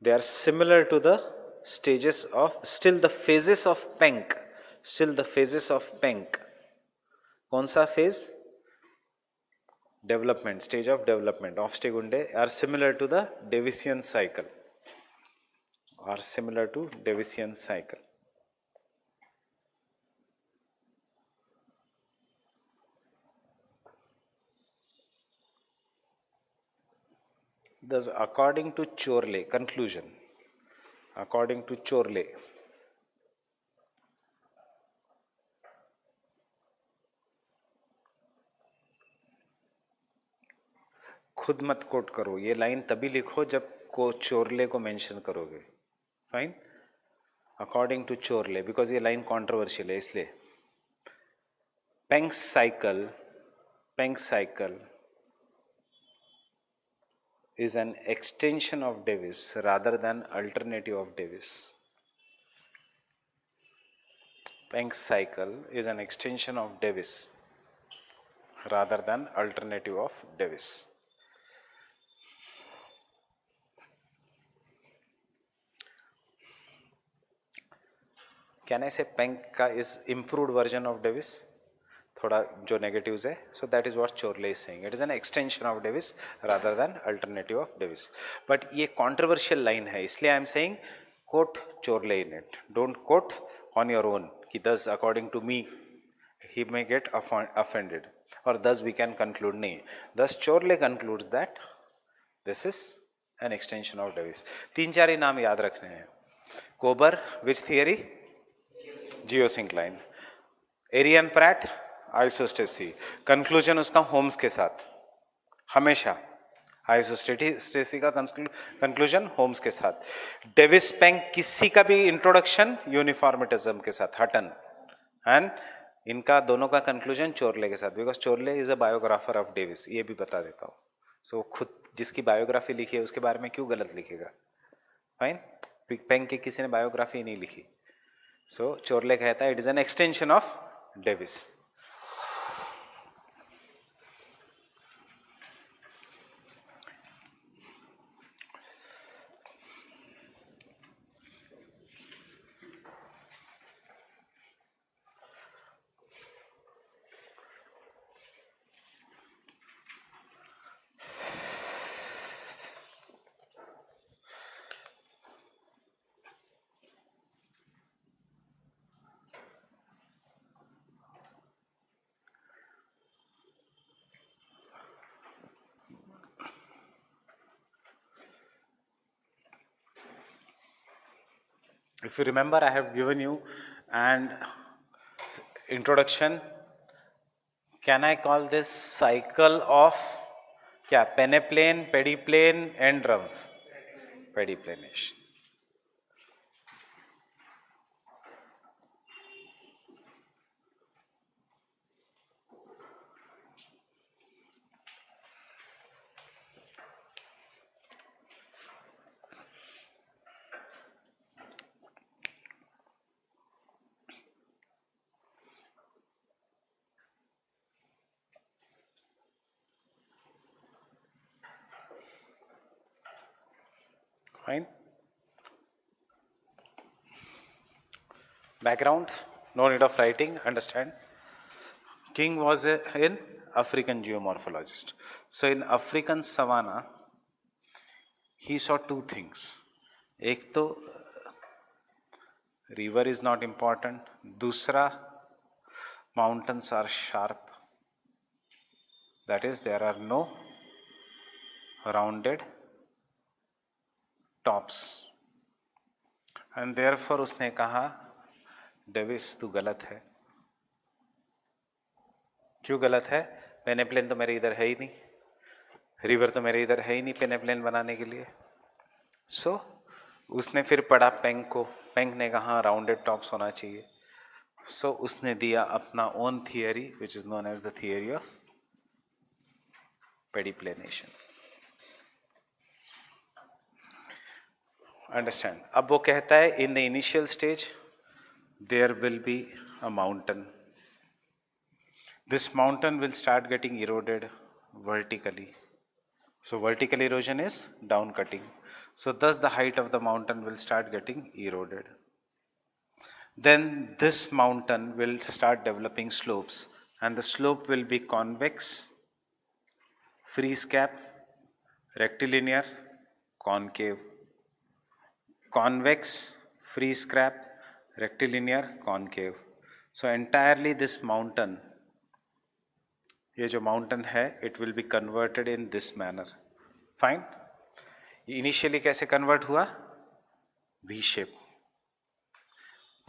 they are similar to the stages of, still the phases of Penck, still the phases of Penck. कौन सा phase? Development, stage of development, Hofstadter are similar to the Davisian cycle, are similar to Davisian cycle. Thus, according to Chorley, conclusion, according to Chorley, खुद मत coat करो, ये line तभी लिखो जब को चोरले को मेंशन करोगे. फाइन, अकॉर्डिंग टू चोरले, बिकॉज ये लाइन कॉन्ट्रोवर्शियल है इसलिए. Penck's cycle is an extension of Davis rather than alternative of Davis. Penck's cycle is an extension of Davis rather than alternative of Davis. Can I say Penck का is improved version of Davis? थोड़ा जो negatives है, so that is what Chorley is saying. It is an extension of Davis rather than alternative of Davis. But ये controversial line है, इसलिए I am saying quote Chorley in it. Don't quote on your own कि thus according to me he may get offended or thus we can conclude. नहीं, thus Chorley concludes that this is an extension of Davis. 3-4 ही नाम याद रखने हैं. Kober, which theory? Geosyncline. Airy and Pratt, isostasy. Conclusion उसका Holmes के साथ, हमेशा isostasy का कंक्लूजन होम्स के साथ. डेविस पेंक किसी का भी इंट्रोडक्शन यूनिफॉर्मिटिज्म के साथ, हटन. एंड इनका दोनों का कंक्लूजन चोरले के साथ, बिकॉज चोरले is a biographer of Davis. ये भी बता देता हूँ. सो खुद जिसकी बायोग्राफी लिखी है उसके बारे में क्यों गलत लिखेगा. फाइन, पेंक की किसी ने बायोग्राफी नहीं लिखी. So Chorley कहता है it is an extension of Davis. If you remember, I have given you an introduction. Can I call this cycle of क्या, peneplain, pedeplain and rumph? Pediplanation. Fine. Background, no need of writing, understand. King was an African geomorphologist. So in African savanna, he saw two things. एक तो river is not important. दूसरा, mountains are sharp. That is, there are no rounded tops. And therefore उसने कहा, Davis तू गलत है. क्यों गलत है? पेनेप्लेन तो मेरे इधर है ही नहीं, रिवर तो मेरे इधर है ही नहीं पेनेप्लेन बनाने के लिए. सो उसने फिर पढ़ा पेंग को. पेंग ने कहा राउंडेड टॉप्स होना चाहिए. सो उसने दिया अपना own theory which is known as the theory of pediplanation. Understand. अब वो कहता है in the initial stage there will be a mountain. This mountain will start getting eroded vertically. So vertical erosion is down cutting. So thus the height of the mountain will start getting eroded. Then this mountain will start developing slopes, and the slope will be convex, freeze cap, rectilinear, concave. Convex, freeze cap, rectilinear, concave. So entirely this mountain, ये जो mountain है, it will be converted in this manner. Fine. Initially कैसे convert हुआ? V shape.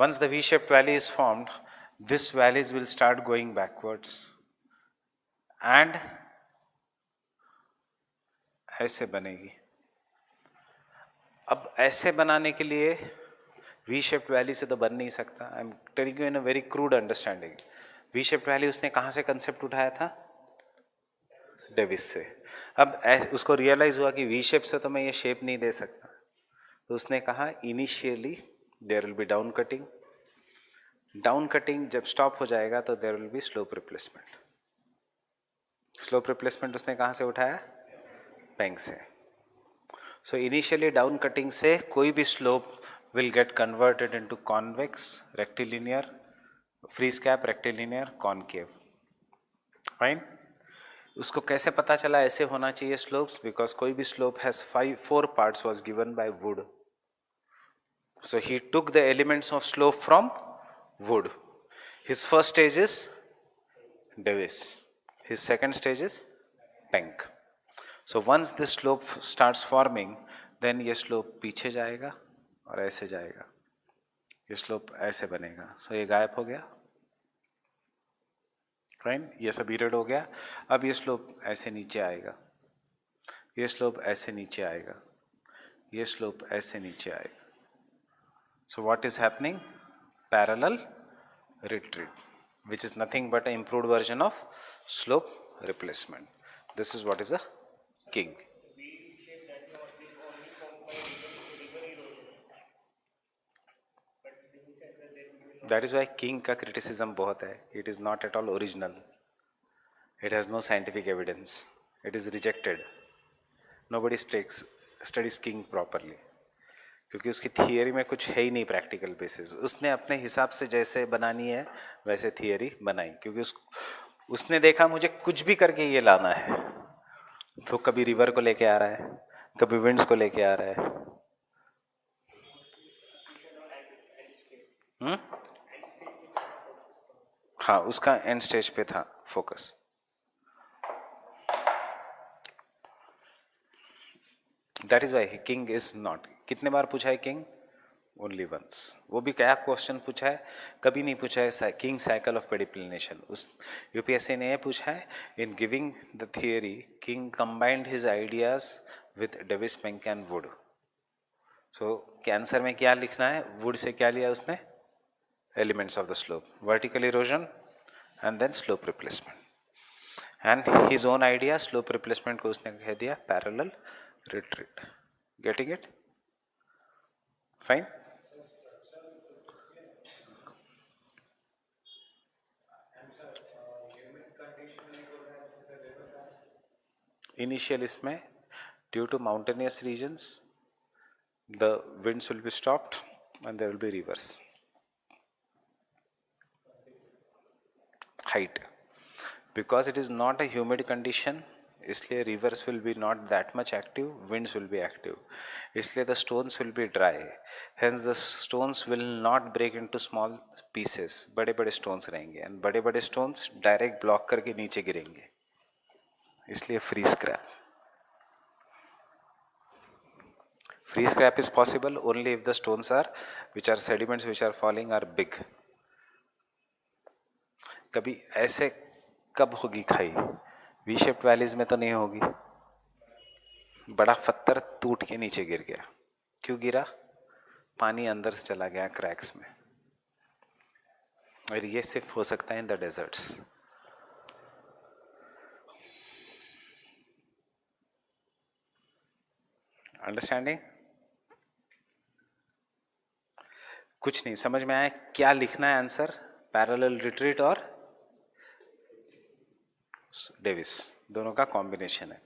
Once the V shape valley is formed, this valleys will start going backwards and ऐसे बनेगी. अब ऐसे बनाने के लिए वी शेप वैली से तो बन नहीं सकता. I am telling you in a very crude understanding. We shape valley उसने कहाँ से कंसेप्ट उठाया था? डेविस से. अब उसको रियलाइज हुआ कि वी शेप से तो मैं ये शेप नहीं दे सकता. तो उसने कहा initially there will be down cutting. Down cutting जब स्टॉप हो जाएगा तो there will be slope replacement. Slope replacement उसने कहाँ से उठाया? पेंग से. सो इनिशियली डाउन कटिंग से कोई भी slope will get converted into convex, rectilinear, free कैप, रेक्टिलिनियर, कॉनकेव. फाइन. उसको कैसे पता चला ऐसे होना चाहिए स्लोप्स? बिकॉज कोई भी slope has 4 parts was given by Wood. So he took the elements of slope from Wood. His first stage is Davis, his second stage is Penck. So once this slope starts forming, then ये slope पीछे जाएगा और ऐसे जाएगा. ये slope ऐसे बनेगा. सो ये गायब हो गया. फाइन. ये सब इरेड हो गया. अब ये स्लोप ऐसे नीचे आएगा, ये स्लोप ऐसे नीचे आएगा, ये स्लोप ऐसे नीचे आएगा. So what is happening? Parallel retreat, which is nothing but an improved version of slope replacement. This is what is a king. That is why king का criticism बहुत है. It is not at all original. It has no scientific evidence. It is rejected. Nobody studies king properly. क्योंकि उसकी theory में कुछ है ही नहीं practical basis. उसने अपने हिसाब से जैसे बनानी है वैसे थियरी बनाई. क्योंकि उसने देखा मुझे कुछ भी करके ये लाना है. तो कभी रिवर को लेके आ रहा है, कभी विंड्स को लेके आ रहा है. हाँ, उसका एंड स्टेज पे था focus. That is why King is not. कितने बार पूछा है किंग? Only once. वो भी क्या क्वेश्चन पूछा है? कभी नहीं पूछा है किंग साइकिल ऑफ पेडिप्लेनेशन. उस यूपीएससी ने ये पूछा है in giving the theory king combined his ideas with Davis, Penck and would. So cancer में क्या लिखना है? वुड से क्या लिया उसने? elements of the slope, vertical erosion and then slope replacement. And his own idea slope replacement को उसने कह दिया parallel retreat. Getting it? Fine. Initial इसमें due to mountainous regions the winds will be stopped and there will be rivers. Height, because it is not a humid condition, इसलिए rivers will be not that much active, winds will be active, इसलिए the stones will be dry, hence the stones will not break into small pieces, बड़े बड़े stones रहेंगे and बड़े बड़े stones direct block करके नीचे गिरेंगे, इसलिए free scrap. Free scrap is possible only if the stones are, which are sediments which are falling, are big. कभी ऐसे कब होगी खाई? वी शेप्ड वैलीज में तो नहीं होगी. बड़ा पत्थर टूट के नीचे गिर गया, क्यों गिरा? पानी अंदर से चला गया क्रैक्स में. और ये सिर्फ हो सकता है इन द डेजर्ट्स. अंडरस्टैंडिंग? कुछ नहीं समझ में आया क्या लिखना है आंसर? पैरेलल रिट्रीट और डेविस दोनों का कॉम्बिनेशन है.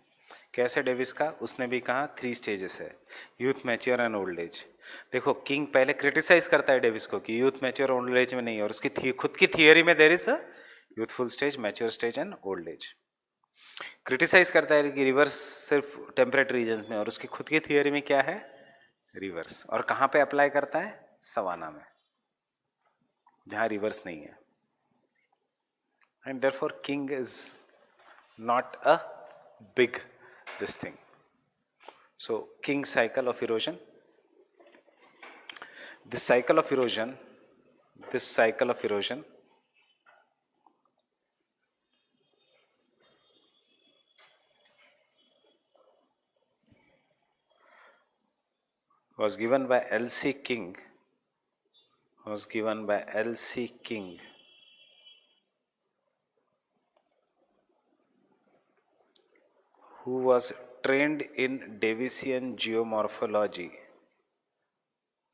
कैसे डेविस का? उसने भी कहा 3 स्टेजेस है, youth, mature and old as. देखो किंग पहले क्रिटिसाइज करता है डेविस को कि यूथ, मैच्योर, ओल्ड एज में नहीं, और उसकी खुद की थियरी में there is a youthful stage, mature stage and old age. Criticise करता है कि रिवर्स सिर्फ टेम्परेट रीजन्स में, और उसकी खुद की थियरी में क्या है? रिवर्स. और कहाँ पे अप्लाई करता है? सवाना में, जहाँ रिवर्स नहीं है. And therefore king is not a big this thing. So king cycle of erosion, this cycle of erosion was given by L.C. King, who was trained in Davisian geomorphology.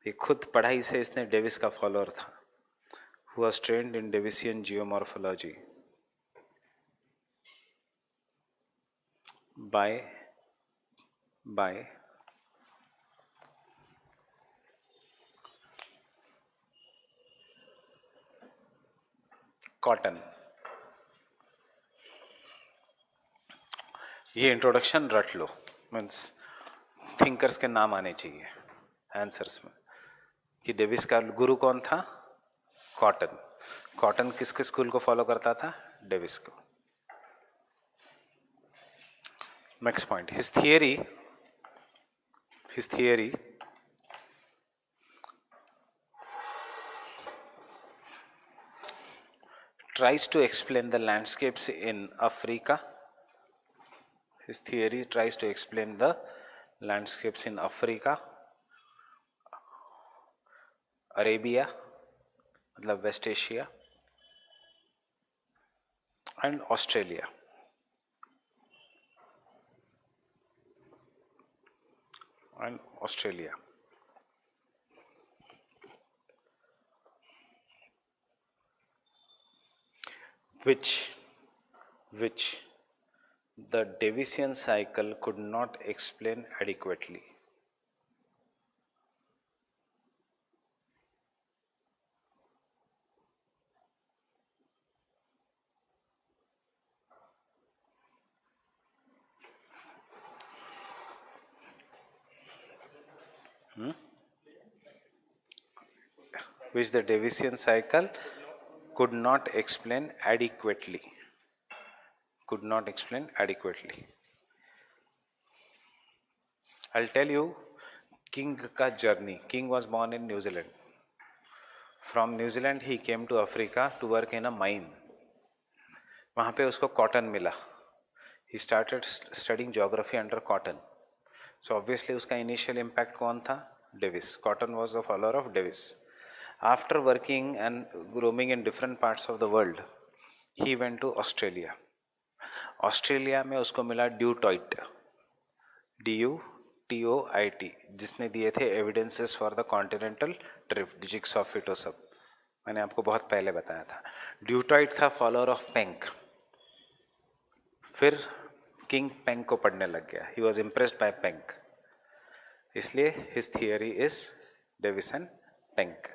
ये खुद पढ़ाई से इसने Davis का follower था. Who was trained in Davisian geomorphology by cotton. ये introduction रट लो, means thinkers के नाम आने चाहिए आंसर्स में. कि डेविस का गुरु कौन था? कॉटन. कॉटन किसके स्कूल को फॉलो करता था? डेविस को. Next point, his theory tries to explain the landscapes in Africa. His theory tries to explain the landscapes in Africa, Arabia, मतलब West Asia, and Australia. Which the Davisian cycle could not explain adequately. Which the Davisian cycle could not explain adequately. I'll tell you King ka journey. King was born in New Zealand. From New Zealand he came to Africa to work in a mine. वहाँ पे उसको cotton मिला. He started studying geography under cotton. So obviously उसका initial impact कौन था? Davis. Cotton was a follower of Davis. After working and roaming in different parts of the world, he went to Australia. Australia में उसको मिला ड्यूटॉइट, DUTOIT, जिसने दिए थे evidences for the continental drift, jigsaw fit और सब मैंने आपको बहुत पहले बताया था. ड्यूटॉइट था फॉलोअर ऑफ पेंक. फिर किंग पेंक को पढ़ने लग गया. He was impressed by Penck इसलिए his theory is Davis and Penck.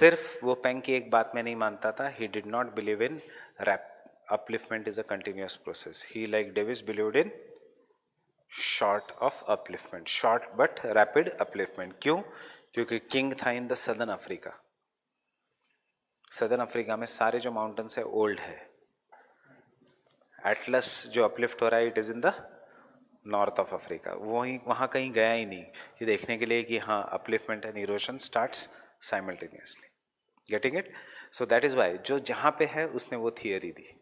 सिर्फ वो पेंक की एक बात में नहीं मानता था, he did not believe in rapid upliftment is a continuous process. He, like Davis, believed in short of upliftment, short but rapid upliftment. क्यों? क्योंकि किंग था in the southern Africa. Southern Africa में सारे जो माउंटेन्स है old है। Atlas जो uplift हो रहा है it is in the north of Africa. वहीं वहाँ कहीं गया ही नहीं कि देखने के लिए कि हाँ upliftment and erosion starts simultaneously. Getting it? So that is why जो जहाँ पे है उसने वो थियरी दी।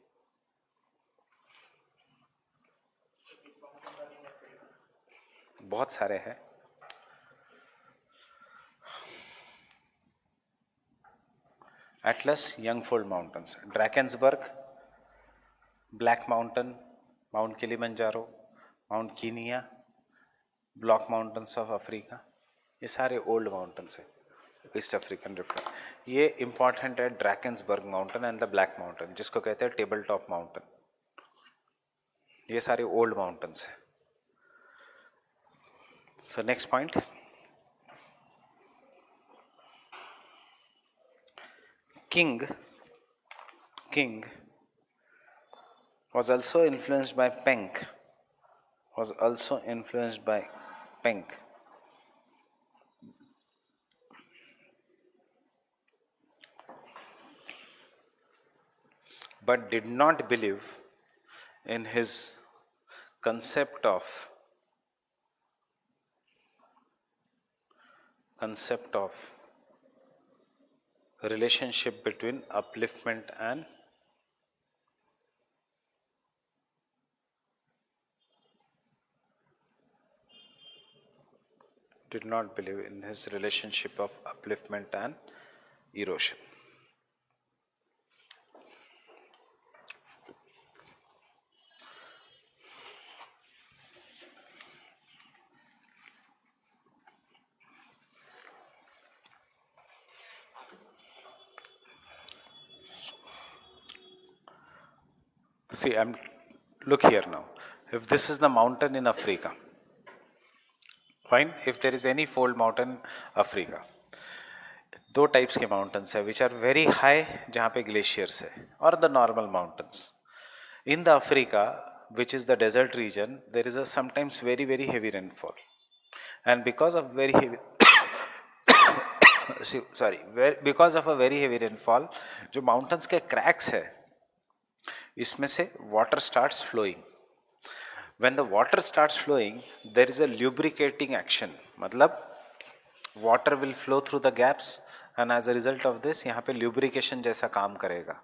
बहुत सारे हैं। Atlas, young fold mountains, Drakensberg, black mountain, mount Kilimanjaro, mount Kenya, block mountains of Africa, ये सारे ओल्ड माउंटेन्स है ईस्ट अफ्रीकन रिफ्ट। ये इंपॉर्टेंट है Drakensberg mountain and the black mountain, जिसको कहते हैं टेबल टॉप माउंटेन। ये सारे ओल्ड माउंटेन्स है। So next point, King was also influenced by Penck. But did not believe in his concept of relationship between upliftment and erosion. See, look here now. If this is the mountain in Africa, fine. If there is any fold mountain Africa, दो types के mountains है which are very high, जहाँ पे glaciers है, और the normal mountains in the Africa which is the desert region. There is a sometimes very very heavy rainfall, and because of very heavy because of a very heavy rainfall जो mountains के cracks है इसमें से water starts flowing. When the water starts flowing, there is a lubricating action. मतलब water will flow through the gaps, and as a result of this यहाँ पे lubrication जैसा काम करेगा.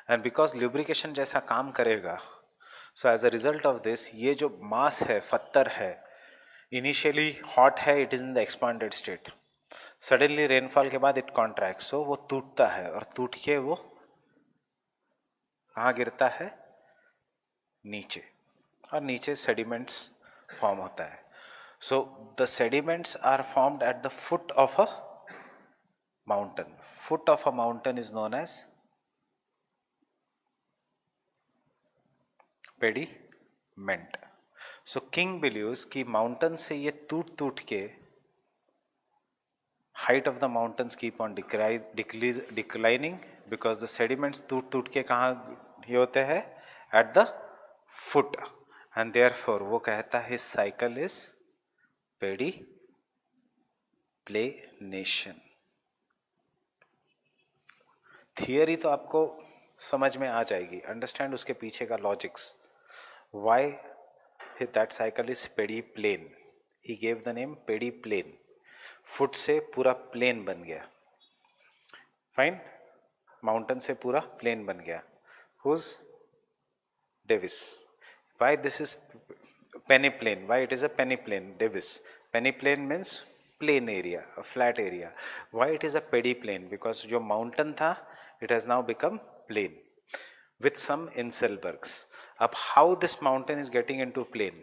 And because lubrication जैसा काम करेगा, so as a result of this ये जो mass है, पत्थर है, initially hot है, it is in the expanded state. Suddenly rainfall के बाद it contracts, so वो टूटता है, और टूट के वो कहाँ गिरता है? नीचे, और नीचे सेडिमेंट्स फॉर्म होता है. So the sediments are formed at the foot of a mountain. Foot of a mountain is known as pediment. So King believes कि माउंटेन से ये टूट टूट के height of the mountains keep on declining because the sediments टूट टूट के कहाँ ये होते हैं? At the foot. And therefore वो कहता है his cycle is pediplanation. थियरी तो आपको समझ में आ जाएगी, अंडरस्टैंड उसके पीछे का logics. Why that cycle is pediplane? He gave the name pediplane. Foot से पूरा प्लेन बन गया. फाइन, माउंटेन से पूरा प्लेन बन गया. Who's Davis? Why this is peneplain? Why it is a peneplain? Davis. Peneplain means plain area, a flat area. Why it is a pediplain? Because जो mountain था, it has now become plain with some inselbergs. अब how this mountain is getting into plain?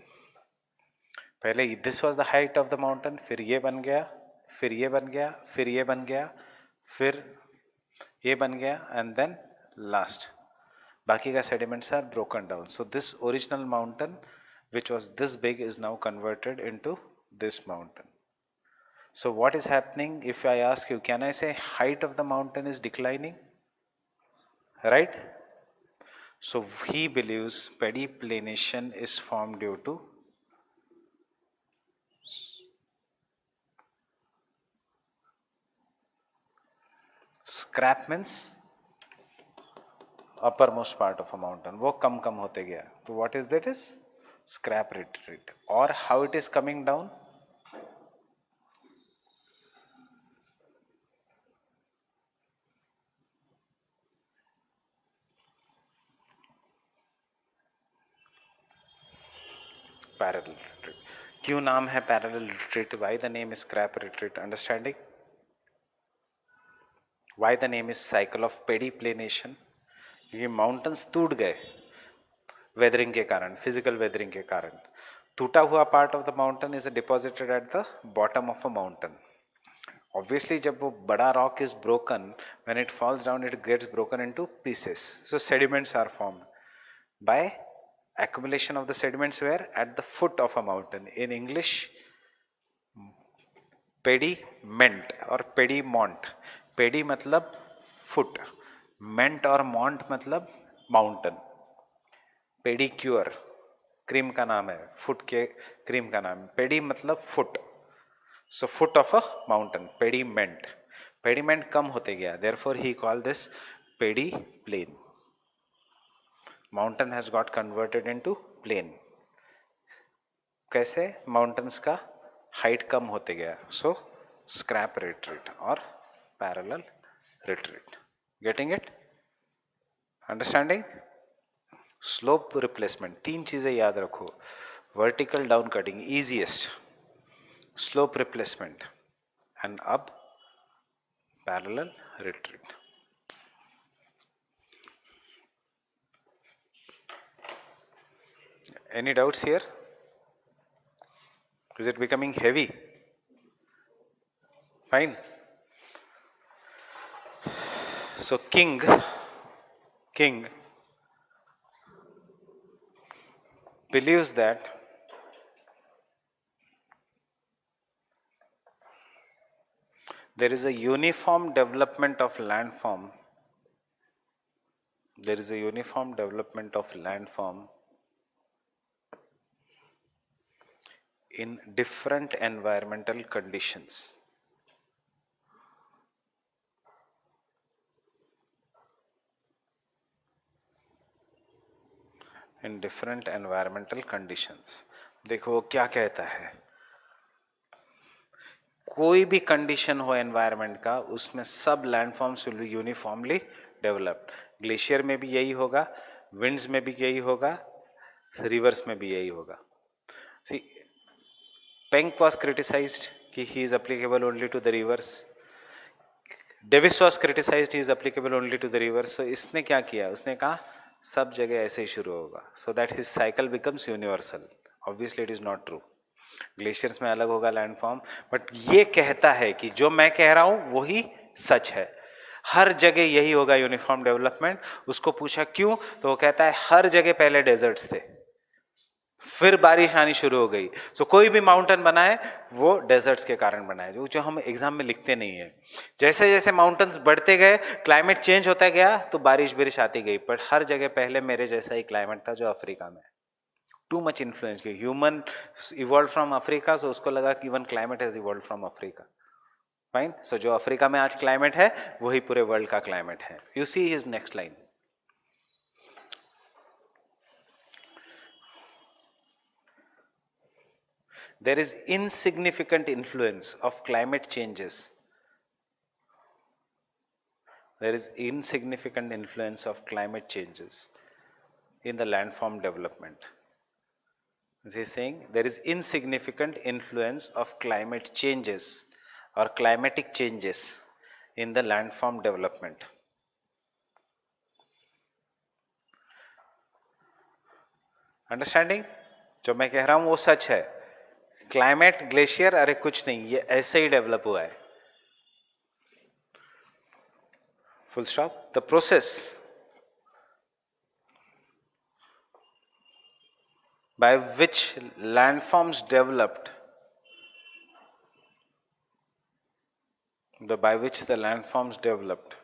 पहले this was the height of the mountain, फिर ये बन गया, फिर ये बन गया, फिर ये बन गया, फिर ये बन गया, and then last बाकी का sediments are broken down. So this original mountain which was this big is now converted into this mountain. So what is happening if I ask you, can I say height of the mountain is declining? Right? So he believes pediplanation is formed due to scrap, means uppermost part of a mountain, वो कम होते गया. So what is that is scrap retreat. Or how it is coming down? Parallel retreat. क्यों नाम है parallel retreat? Why the name is scrap retreat? Understanding? Why the name is cycle of pediplanation? ये mountains टूट गए weathering के कारण, physical weathering के कारण. टूटा हुआ part of the mountain is deposited at the bottom of a mountain. Obviously, जब वो बड़ा rock is broken, when it falls down, it gets broken into pieces. So sediments are formed by accumulation of the sediments where at the foot of a mountain. In English, pediment or pedimont. Pedi मतलब foot, ment और mont मतलब mountain. Pedicure cream का नाम है, foot के cream का नाम. पेडी मतलब foot. So foot of a mountain, pediment. Pediment कम होते गया, therefore he called this pediplane. Mountain has got converted into plain. कैसे? Mountains का height कम होते गया. So scrap retreat or parallel retreat. Getting it? Understanding? Slope replacement. 3 चीजें याद रखो. Vertical down cutting, easiest. Slope replacement, and up parallel retreat. Any doubts here? Is it becoming heavy? Fine. So king believes that there is a uniform development of landform. There is a uniform development of landform in different environmental conditions. In different environmental conditions. देखो वो क्या कहता है. कोई भी condition हो environment का, उसमें सब landforms will be uniformly developed. Glacier में भी यही होगा, विंड्स में भी यही होगा, रिवर्स में भी यही होगा. सी पेंक वाज क्रिटिसाइज्ड कि he is applicable only to the rivers. Davis was criticised he is applicable only to the rivers. So इसने क्या किया, उसने कहा सब जगह ऐसे ही शुरू होगा, so that his cycle becomes universal. Obviously it is not true. Glaciers में अलग होगा लैंडफॉर्म, बट ये कहता है कि जो मैं कह रहा हूं वही सच है. हर जगह यही होगा यूनिफॉर्म डेवलपमेंट. उसको पूछा क्यों, तो वो कहता है हर जगह पहले डेजर्ट्स थे, फिर बारिश आनी शुरू हो गई. सो कोई भी माउंटेन बना है वो डेजर्ट्स के कारण बना है, जो हम एग्जाम में लिखते नहीं है. जैसे जैसे माउंटेन्स बढ़ते गए, क्लाइमेट चेंज होता गया, तो बारिश आती गई. बट हर जगह पहले मेरे जैसा ही क्लाइमेट था जो अफ्रीका में. Too much influence. Human evolve from Africa, so उसको लगा कि even climate has evolve from Africa. Fine. So जो अफ्रीका में आज क्लाइमेट है वही पूरे वर्ल्ड का क्लाइमेट है. You see his next line. There is insignificant influence of climate changes. There is insignificant influence of climate changes in the landform development. He is saying there is insignificant influence of climate changes or climatic changes in the landform development. Understanding? जो मैं कह रहा हूं वो सच है. Climate, glacier, अरे कुछ नहीं, ये ऐसे ही डेवलप हुआ है. Full stop. The process by which landforms developed by which the landforms developed.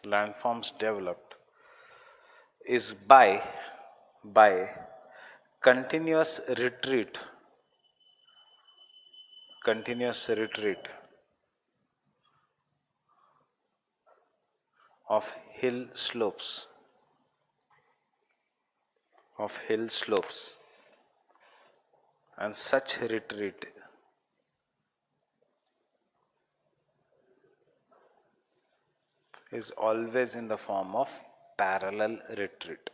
Landforms developed is by continuous retreat of hill slopes and such retreat is always in the form of parallel retreat.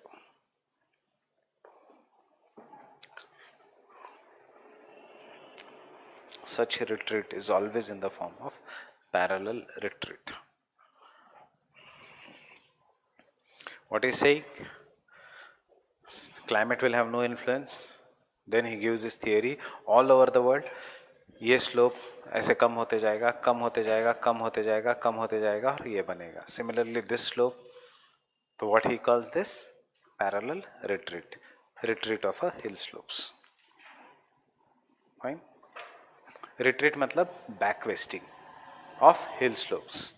Such retreat is always in the form of parallel retreat. What is saying? Climate will have no influence. Then he gives his theory all over the world. ये slope ऐसे कम होते जाएगा, कम होते जाएगा, कम होते जाएगा, कम होते जाएगा और ये बनेगा. Similarly, this slope, so what he calls this? Parallel retreat of a hill slopes. Fine. Retreat मतलब back wasting of hill slopes.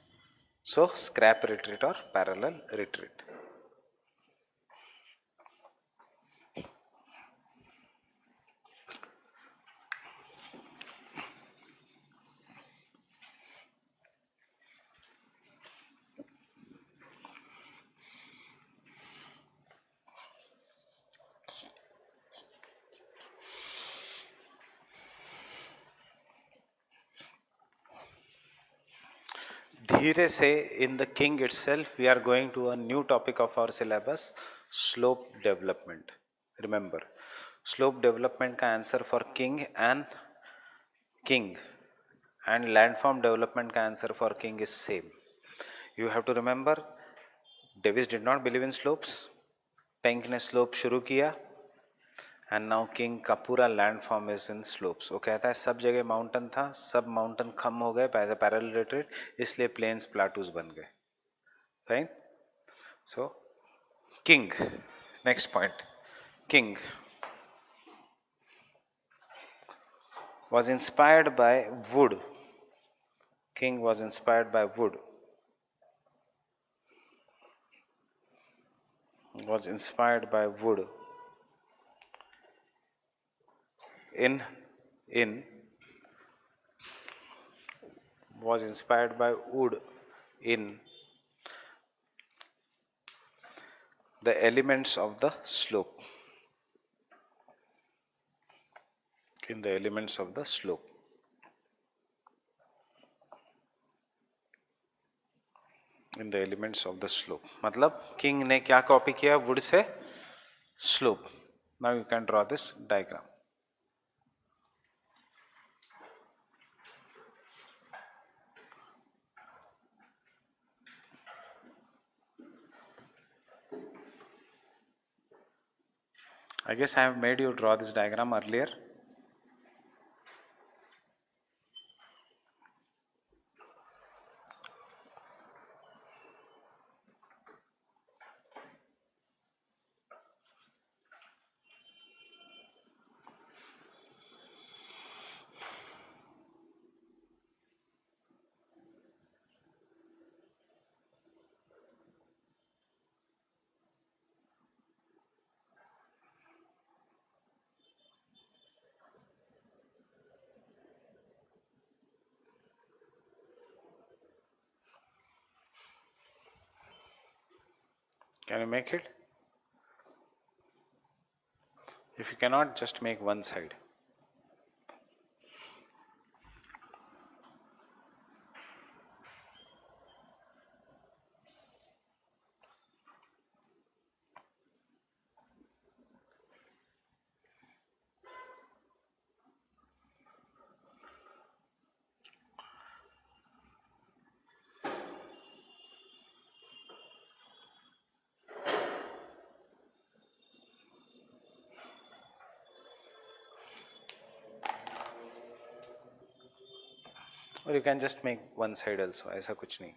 So scrap retreat or parallel retreat. धीरे से in the king itself we are going to a new topic of our syllabus, slope development. Remember, slope development का answer for king and landform development का answer for king is same. You have to remember, Davis did not believe in slopes. Penck ने slope शुरू किया and now king का पूरा landform is in slopes. वो कहता है सब जगह mountain था, सब mountain कम हो गए parallel retreat, इसलिए plains plateaus बन गए. Right? So king, next point, king was inspired by wood. King was inspired by wood. Was inspired by wood was inspired by wood in the elements of the slope. In the elements of the slope. In the elements of the slope. मतलब king ने क्या copy किया wood से? Slope. Now you can draw this diagram. I guess I have made you draw this diagram earlier. Can you make it? If you cannot, just make one side. Or you can just make one side also, ऐसा कुछ नहीं.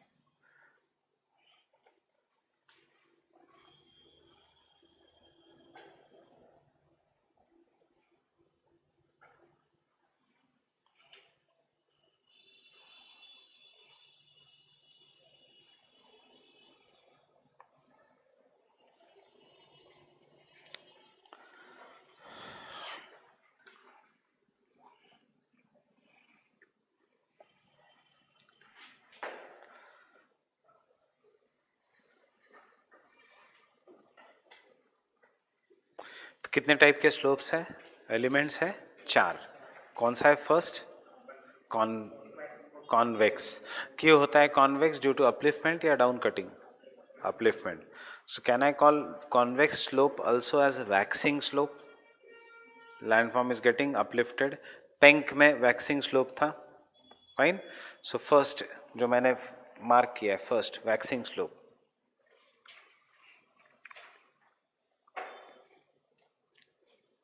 कितने type के slopes है, elements है 4. कौन सा है फर्स्ट? कॉन्वेक्स. क्यों होता है कॉन्वेक्स? ड्यू टू अपलिफ्टमेंट या down cutting? Upliftment. So can I call convex slope also as waxing slope? Landform is getting uplifted. Penck में वैक्सिंग स्लोप था. फाइन. सो फर्स्ट जो मैंने मार्क किया है, first waxing slope.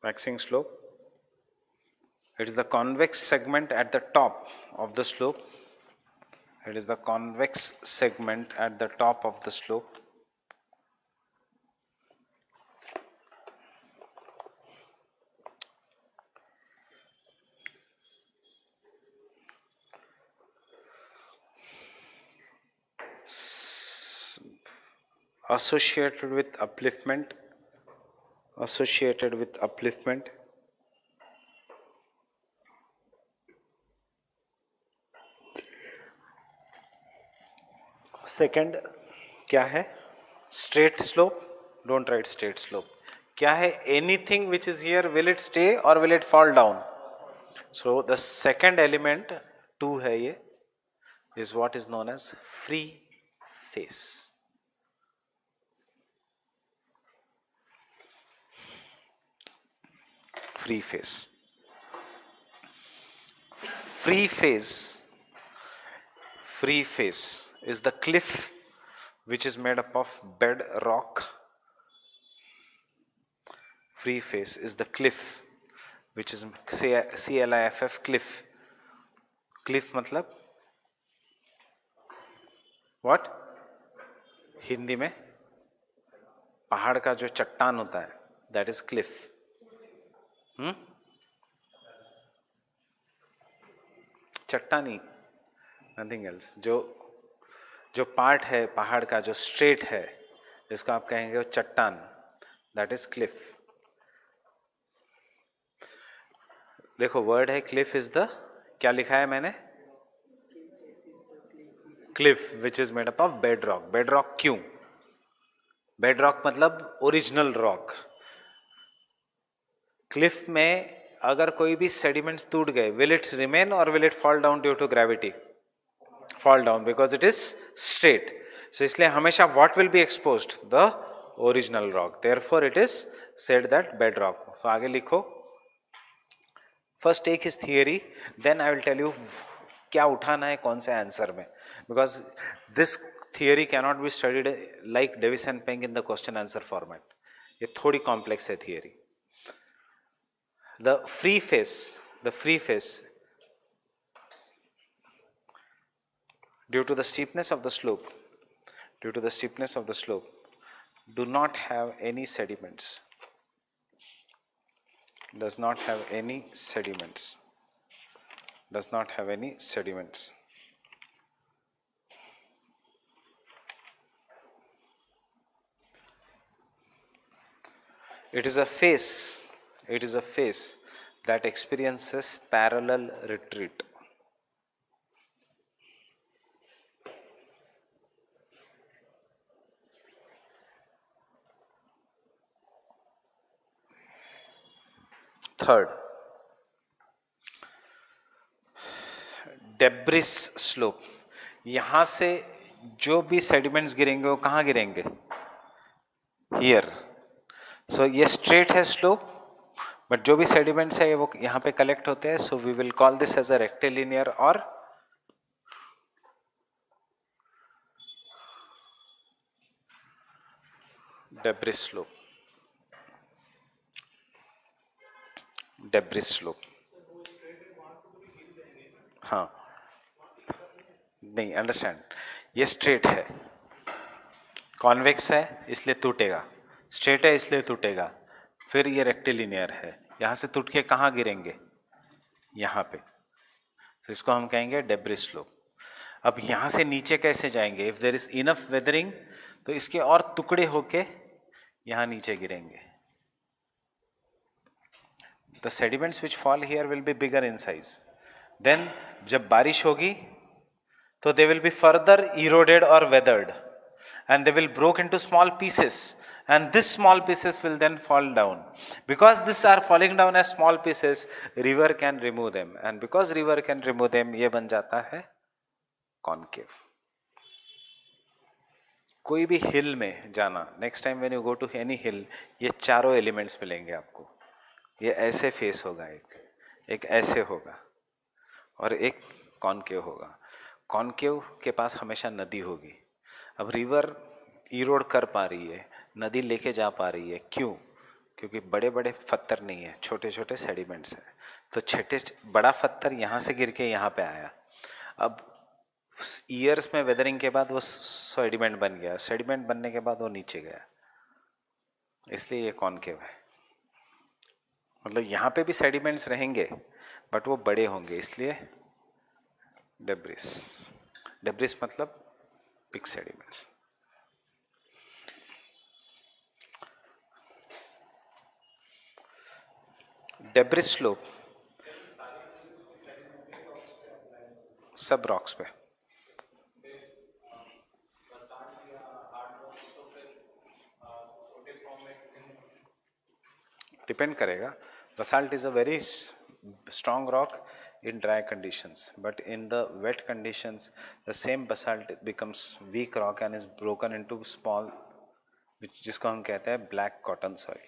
Waxing slope. It is the convex segment at the top of the slope. It is the convex segment at the top of the slope. Associated with upliftment. Associated with upliftment. Second क्या है? Straight slope. Don't write straight slope. क्या है? Anything which is here, will it stay or will it fall down? So the second element 2 है ये, is what is known as free face. Free face. Free face. Free face is the cliff which is made up of bedrock. Free face is the cliff which is CLIFF, cliff. Cliff मतलब what? Hindi में पहाड़ का जो चट्टान होता है, that is cliff. चट्टानी, nothing else. जो पार्ट है पहाड़ का जो स्ट्रेट है, जिसको आप कहेंगे वो चट्टान, दैट इज क्लिफ. देखो वर्ड है क्लिफ इज द, क्या लिखा है मैंने? Cliff which is made up of bedrock. Bedrock क्यों? बेड रॉक मतलब ओरिजिनल रॉक. क्लिफ में अगर कोई भी सेडिमेंट्स टूट गए, will it remain or will it fall down due to gravity? Fall down, because it is straight. So इसलिए हमेशा what will be exposed? The original rock. Therefore it is said that bedrock. तो आगे लिखो. First take his theory, then I will tell you क्या उठाना है कौन से आंसर में, because this theory cannot be studied like Davis and Penck in the question answer format. ये थोड़ी कॉम्प्लेक्स है theory. The free face, due to the steepness of the slope, do not have any sediments. Does not have any sediments. It is a face that experiences parallel retreat. Third, debris slope. यहां से जो भी sediments गिरेंगे वो कहां गिरेंगे? Here. सो ये straight है स्लोप, बट जो भी सेडिमेंट्स है वो यहाँ पे कलेक्ट होते हैं. So we will call this as a rectilinear और डेब्रिस स्लोप. Debris slope. हाँ, नहीं, अंडरस्टैंड. ये स्ट्रेट है, कॉन्वेक्स है इसलिए टूटेगा, स्ट्रेट है इसलिए टूटेगा. फिर ये रेक्टिलिनियर है, यहाँ से टूट के कहाँ गिरेंगे? यहाँ पे. तो इसको हम कहेंगे डेब्रिस स्लोप. अब यहाँ से नीचे कैसे जाएंगे? If there is enough weathering तो इसके और टुकड़े होके यहाँ नीचे गिरेंगे. The sediments which fall here will be bigger in size. Then जब बारिश होगी तो they will be further eroded और weathered and they will broke into small pieces and this small pieces will then fall down. Because these are falling down as small pieces, river can remove them, and because river can remove them, ये बन जाता है concave. कोई भी hill में जाना, next time when you go to any hill, ये चारों एलिमेंट्स मिलेंगे आपको. ये ऐसे फेस होगा, एक ऐसे होगा, और एक कॉनकेव होगा. कॉनकेव के पास हमेशा नदी होगी. अब रिवर इरोड कर पा रही है, नदी लेके जा पा रही है, क्यों? क्योंकि बड़े बड़े पत्थर नहीं है, छोटे छोटे सेडिमेंट्स हैं. तो छोटे बड़ा पत्थर यहाँ से गिर के यहाँ पे आया. अब ईयर्स में वेदरिंग के बाद वो सेडिमेंट बन गया, सेडिमेंट बनने के बाद वो नीचे गया, इसलिए ये कॉनकेव है. मतलब यहाँ पे भी सेडिमेंट्स रहेंगे बट वो बड़े होंगे, इसलिए डेब्रिस. डेब्रिस मतलब बिग सेडिमेंट्स. डेब्रिस स्लोप सब रॉक्स पे. डिपेंड करेगा. Basalt is a very strong rock in dry conditions, but in the wet conditions the same basalt becomes weak rock and is broken into small, जिसको हम कहते हैं black cotton soil.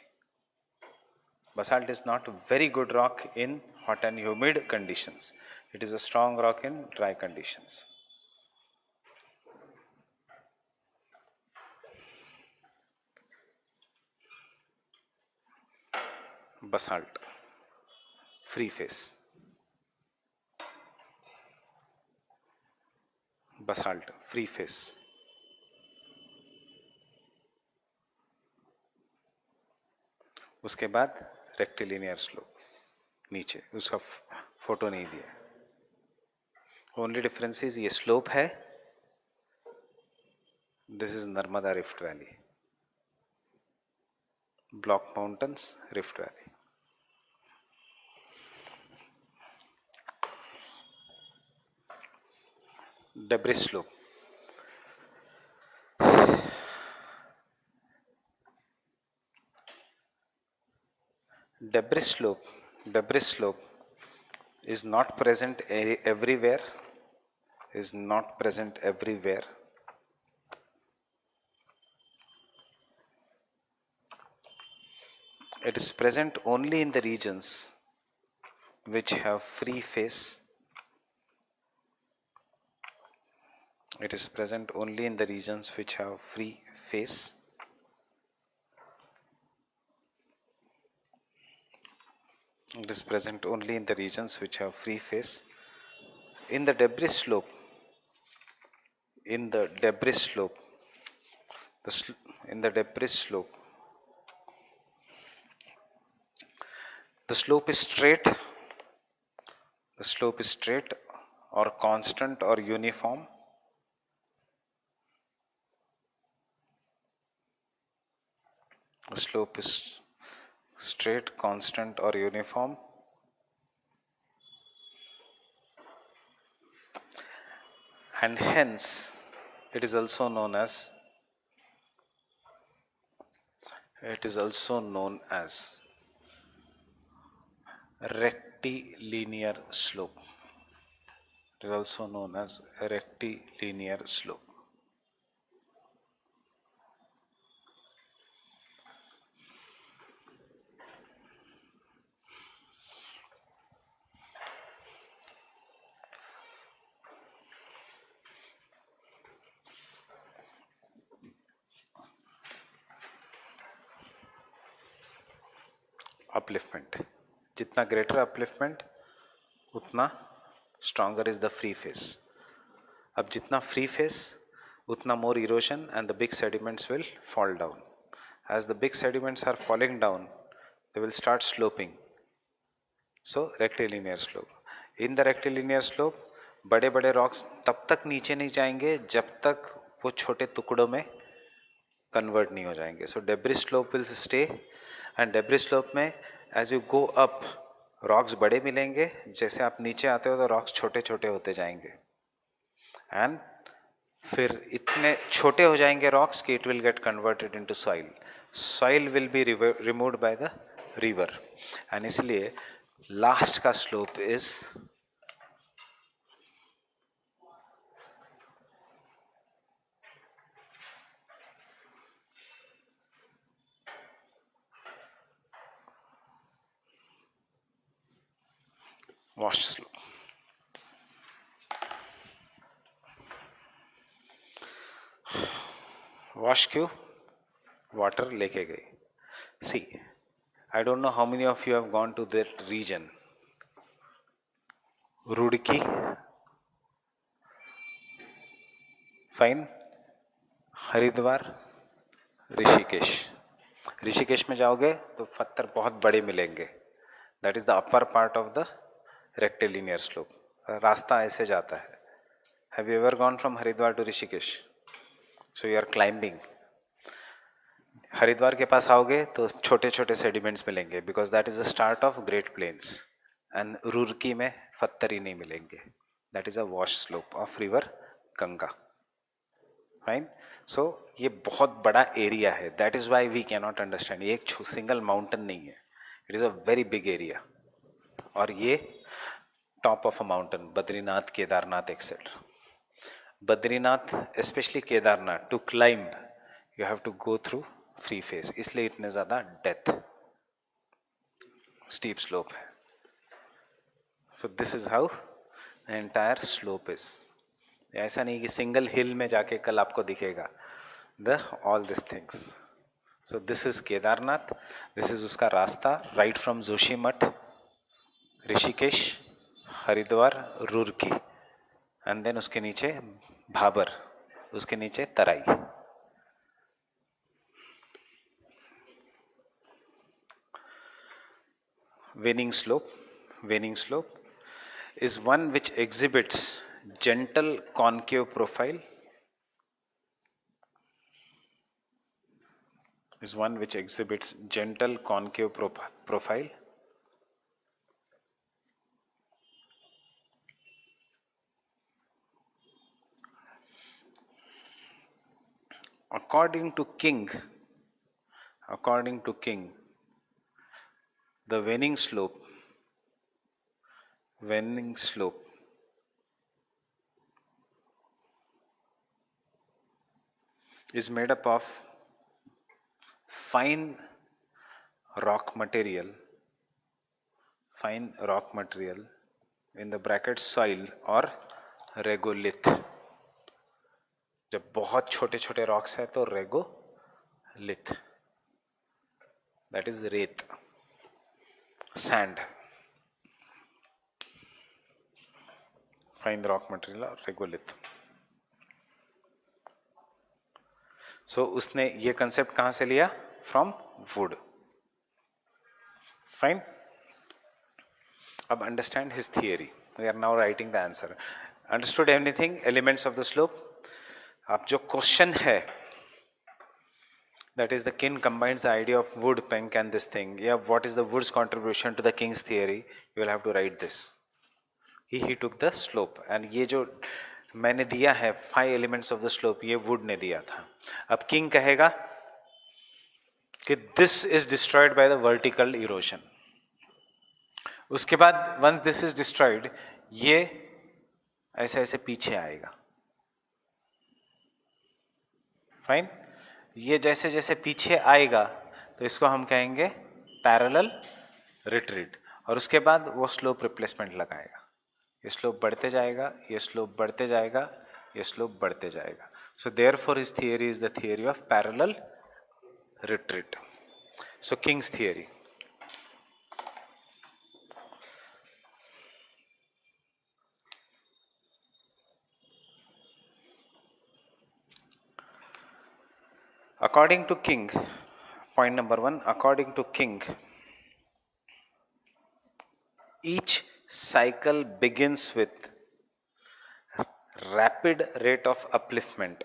Basalt is not a very good rock in hot and humid conditions. It is a strong rock in dry conditions. Basalt, free face. Basalt, free face. उसके बाद rectilinear slope नीचे, उसका photo नहीं दिया. Only difference is ये slope है, this is Narmada rift valley, block mountains rift valley. Debris slope. Debris slope is not present everywhere. Is not present everywhere. It is present only in the regions which have free face. It is present only in the regions which have free face. It is present only in the regions which have free face. In the debris slope, the slope is straight. The slope is straight or constant or uniform. The slope is straight, constant or uniform. And hence it is also known as rectilinear slope. It is also known as rectilinear slope. Upliftment. जितना greater upliftment, उतना stronger is the free face. अब जितना free face, उतना more erosion and the big sediments will fall down. As the big sediments are falling down, they will start sloping. So rectilinear slope. In the rectilinear slope, बड़े बड़े rocks तब तक नीचे नहीं जाएंगे जब तक वो छोटे टुकड़ों में convert नहीं हो जाएंगे. So debris slope will stay, and debris slope में as you go up, rocks बड़े मिलेंगे, जैसे आप नीचे आते हो तो rocks छोटे छोटे होते जाएंगे, and फिर इतने छोटे हो जाएंगे rocks कि it will get converted into soil. soil will be removed by the river, and इसलिए last का slope is washed slope. Wash क्यों? Water लेके गई. See, I don't know how many of you have gone to that region. Rudki, fine. Haridwar, Rishikesh. Rishikesh में जाओगे तो पत्थर बहुत बड़े मिलेंगे. That is the upper part of the rectilinear slope. रास्ता ऐसे जाता है. Have you ever gone from Haridwar to Rishikesh? So you are climbing. Haridwar के पास आओगे तो छोटे छोटे सेडिमेंट्स मिलेंगे because that is the start of Great Plains. And Roorkee में पत्थर ही नहीं मिलेंगे. That is a wash slope of river Ganga. Fine. So ये बहुत बड़ा एरिया है. That is why we cannot understand. ये एक सिंगल माउंटेन नहीं है. It is a very big area. और ये top of a mountain, Badrinath, Kedarnath, etc. Badrinath, especially Kedarnath, to climb, you have to go through free face. इसलिए इतने ज़्यादा डेथ, steep slope है. So this is how the entire slope is. ऐसा नहीं कि single hill में जाके कल आपको दिखेगा. All these things. So this is Kedarnath. This is उसका रास्ता right from Joshimath, Rishikesh, Haridwar, Roorkee, and then उसके नीचे भाबर, उसके नीचे तराई. Waning slope is one which exhibits gentle concave profile. Profile. According to King, the waning slope is made up of fine rock material in the bracket soil or regolith. जब बहुत छोटे छोटे rocks है तो रेगोलिथ, that is रेत, sand, fine rock material or regolith. So उसने ये concept कहाँ से लिया? From wood. Fine. अब understand his theory. We are now writing the answer. Understood anything? Elements of the slope. अब जो क्वेश्चन है, that is the king combines the idea of wood, plank and this thing. Yeah, what is the wood's contribution to the king's theory? You will have to write this. He took the slope, and ये जो मैंने दिया है 5 elements of the slope, ये wood ने दिया था. अब king कहेगा कि this is destroyed by the vertical erosion. उसके बाद once this is destroyed, ये ऐसे ऐसे पीछे आएगा. फाइन. ये जैसे जैसे पीछे आएगा तो इसको हम कहेंगे पैरेलल रिट्रीट, और उसके बाद वो स्लोप रिप्लेसमेंट लगाएगा. ये स्लोप बढ़ते जाएगा, ये स्लोप बढ़ते जाएगा, ये स्लोप बढ़ते जाएगा. So therefore his theory is the theory of parallel retreat. So Kings theory. According to King, point number 1, according to King, each cycle begins with rapid rate of upliftment.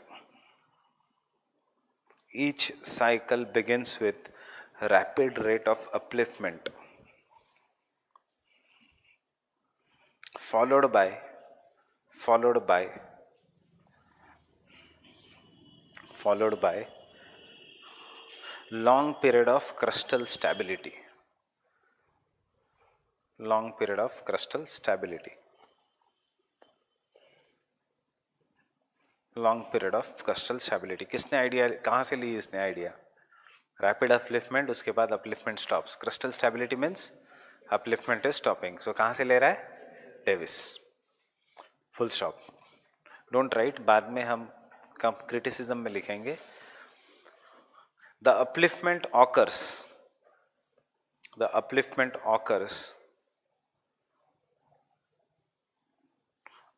Each cycle begins with rapid rate of upliftment, followed by long period of crustal stability. Long period of crustal stability. Long period of crustal stability. किसने idea, कहाँ से ली इसने idea? Rapid upliftment, उसके बाद upliftment stops. Crustal stability means upliftment is stopping. So कहाँ से ले रहा है? Davis. Full stop. Don't write, बाद में हम क्रिटिसिज्म में लिखेंगे. The upliftment occurs, the upliftment occurs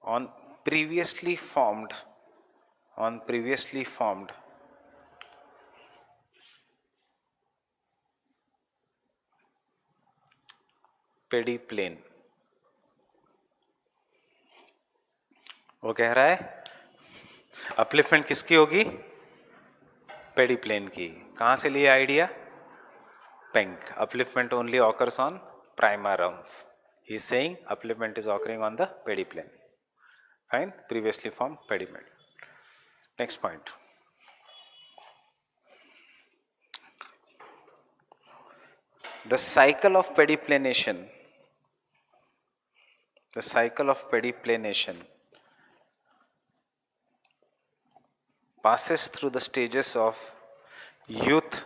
on previously formed pediplain. वो कह रहा है अपलिफ्टमेंट किसकी होगी? पेडीप्लेन की. कहां से लिया idea? Penck. Upliftment only occurs on prima rumpf. He is saying upliftment is occurring on the peδιplane. Fine. Previously formed pediment. Next point. The cycle of pediplanation. The cycle of pediplanation passes through the stages of youth,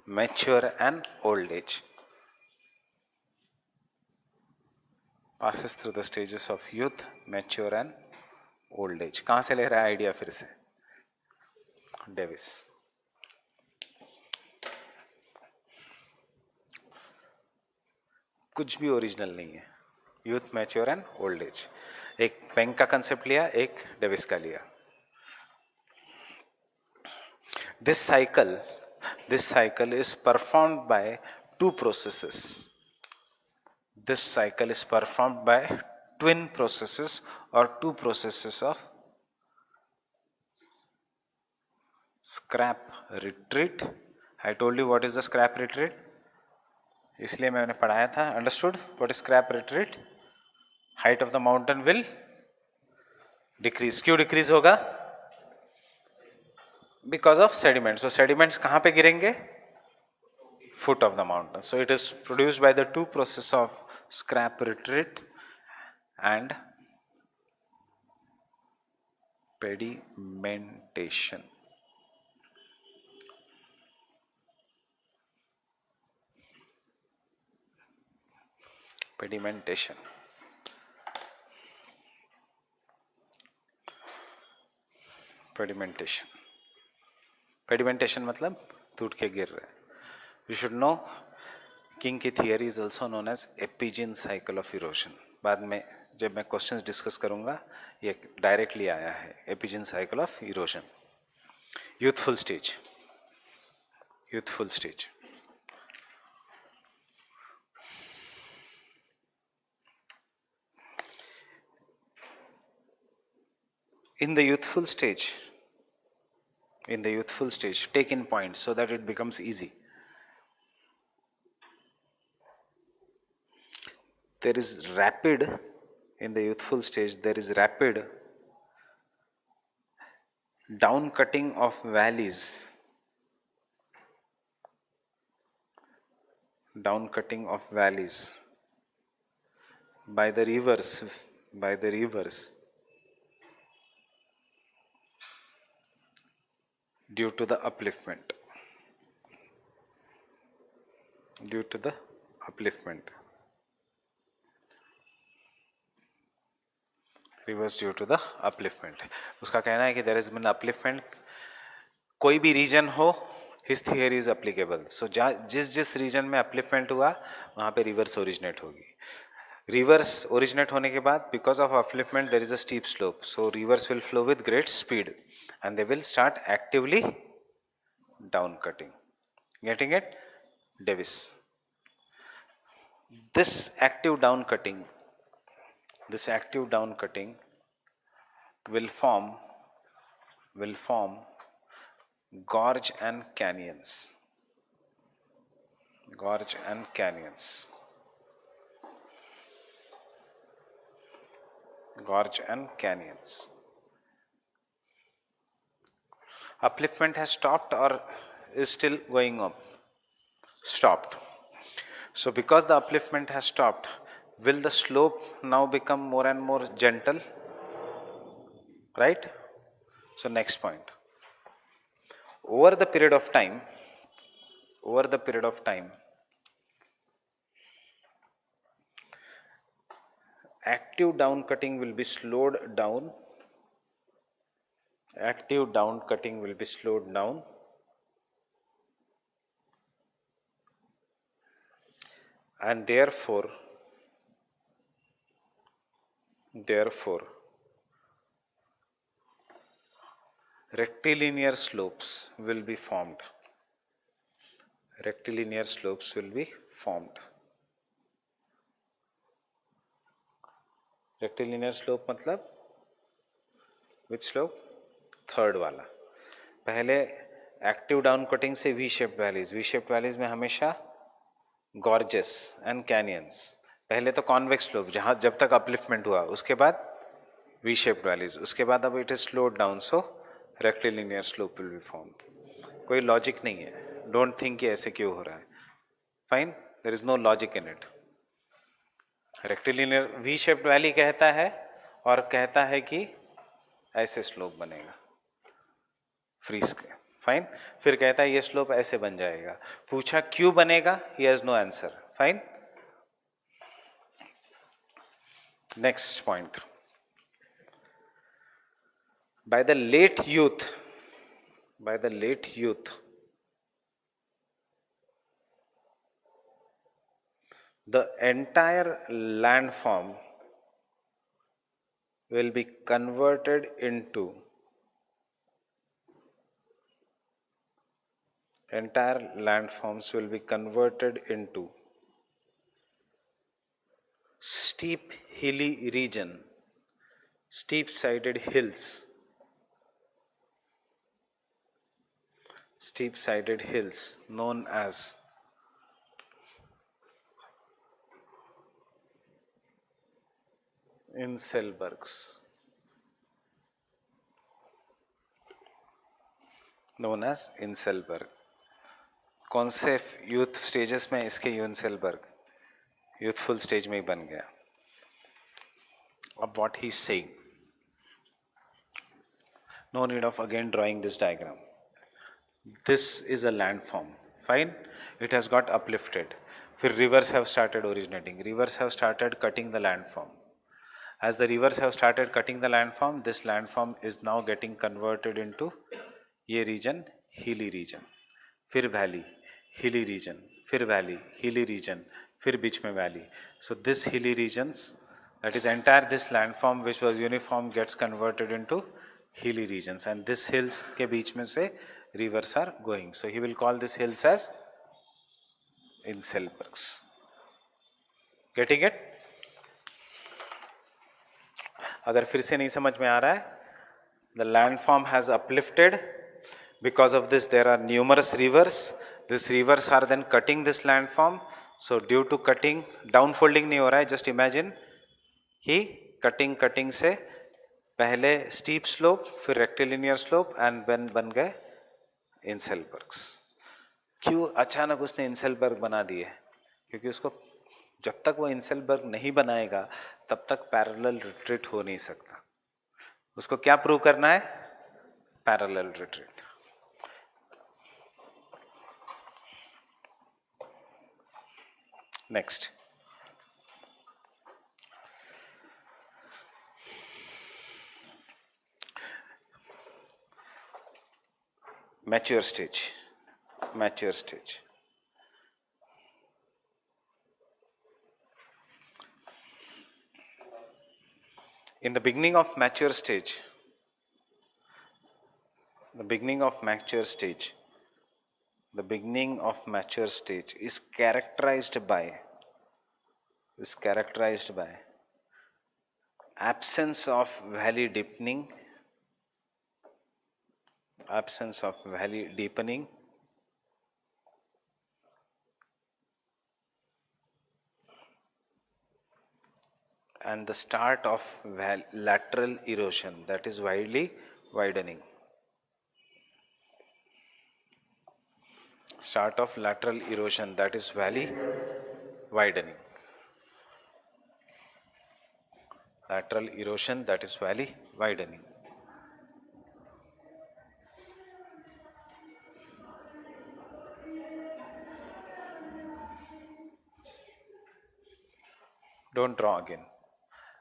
mature and old age. Passes through the stages of youth, mature and old age. कहाँ से ले रहा है idea फिर से? Davis. कुछ भी original नहीं है. Youth, mature and old as. एक पेंक का कंसेप्ट लिया, एक डेविस का लिया. This cycle is performed by two processes. This cycle is performed by twin processes or two processes of scrap retreat. I told you what is the scrap retreat. इसलिए मैंने पढ़ाया था. Understood what is scrap retreat? Height of the mountain will decrease. क्यों decrease होगा? Because of sediments. So sediments कहाँ पे गिरेंगे? Foot of the mountain. So it is produced by the two process of scrap retreat and pedimentation. Pedimentation. Pedimentation. Pedimentation मतलब टूट के गिर रहा है. You should know किंग की theory is also known as epigene cycle of erosion. बाद में जब मैं क्वेश्चंस डिस्कस करूंगा ये डायरेक्टली आया है. Epigene cycle of erosion. Youthful stage. Youthful stage. In the youthful stage, take in points so that it becomes easy. There is rapid, in the youthful stage, there is rapid down cutting of valleys. Down cutting of valleys by the rivers due to the upliftment. Due to the upliftment. Rivers due to the upliftment. उसका कहना है कि there has been upliftment. कोई भी reason हो, his theory is applicable. So जिस reason में upliftment हुआ वहाँ पे रिवर्स ओरिजिनेट होगी. रिवर्स ओरिजिनेट होने के बाद because of upliftment there is a steep slope. So rivers will flow with great speed and they will start actively down cutting. Getting it? Davis. This active down cutting will form gorge and canyons. Gorge and canyons. Gorge and canyons. Upliftment has stopped or is still going up? stopped. So because the upliftment has stopped, will the slope now become more and more gentle? Right? So next point. Over the period of time, active down cutting will be slowed down. Active down cutting will be slowed down. And therefore, rectilinear slopes will be formed. Rectilinear slopes will be formed. Rectilinear slope मतलब which slope? Third वाला. पहले active down cutting से we shaped valleys. We shaped valleys में हमेशा gorges and canyons. पहले तो convex slope जहाँ जब तक अपलिफ्टमेंट हुआ, उसके बाद वी शेप्ड वैलीज, उसके बाद अब it is slowed down, so rectilinear slope will be formed. कोई लॉजिक नहीं है. डोंट थिंक कि ऐसे क्यों हो रहा है. Fine, there is no logic in it. Rectilinear V shaped valley कहता है और कहता है कि ऐसे स्लोप बनेगा फ्रीज के. फाइन. फिर कहता है ये स्लोप ऐसे बन जाएगा. पूछा क्यों बनेगा, he has no answer. Fine. Next point. by the late youth the entire landform will be converted into steep hilly region, steep sided hills, known as Inselbergs. कौन से यूथ स्टेजेस में इसके यूनसेलबर्ग यूथफुल स्टेज में ही बन गया. अब what he is saying, no need of again drawing this diagram. This is a landform. Fine. It has got uplifted. फिर rivers have started originating. Rivers have started cutting the landform. As the rivers have started cutting the landform, this landform is now getting converted into ये region, hilly region. फिर valley, hilly region. फिर valley, hilly region. फिर बीच में valley. So this hilly regions, that is entire this landform which was uniform, gets converted into hilly regions. And this hills के बीच में से rivers are going. So he will call this hills as Inselbergs. Getting it? अगर फिर से नहीं समझ में आ रहा है, the landform has uplifted. Because of this there are numerous rivers. These rivers are then cutting this landform. So due to cutting, downfolding नहीं हो रहा है. Just imagine he cutting से पहले steep slope, फिर rectilinear slope, and then बन गए इंसेलबर्ग्स. क्यों अचानक उसने इंसेलबर्ग बना दिए? क्योंकि उसको जब तक वो इंसेलबर्ग नहीं बनाएगा तब तक पैरेलल रिट्रीट हो नहीं सकता. उसको क्या प्रूव करना है? Parallel retreat. Next. Mature stage. In the beginning of mature stage, the beginning of mature stage is characterized by absence of valley deepening, and the start of lateral erosion, that is widely widening. Start of lateral erosion, that is valley widening. Lateral erosion, that is valley widening. Don't draw again.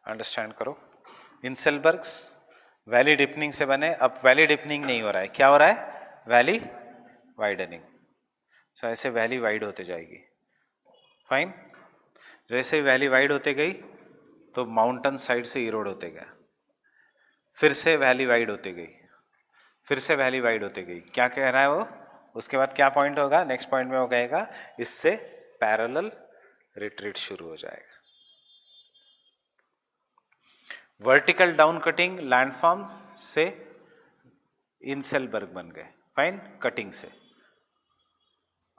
Understand करो. इंसेलबर्ग्स valley deepening से बने. अब valley deepening नहीं हो रहा है, क्या हो रहा है? Valley widening. सो ऐसे वैली वाइड होते जाएगी. फाइन. जैसे वैली वाइड होते गई तो माउंटेन साइड से इरोड होते गया, फिर से वैली वाइड होते गई, फिर से वैली वाइड होते गई. क्या कह रहा है वो? उसके बाद क्या पॉइंट होगा? नेक्स्ट पॉइंट में वो कहेगा इससे पैरेलल रिट्रीट शुरू हो जाएगा. वर्टिकल डाउन कटिंग लैंडफॉर्म से इंसेलबर्ग बन गए. फाइन. कटिंग से.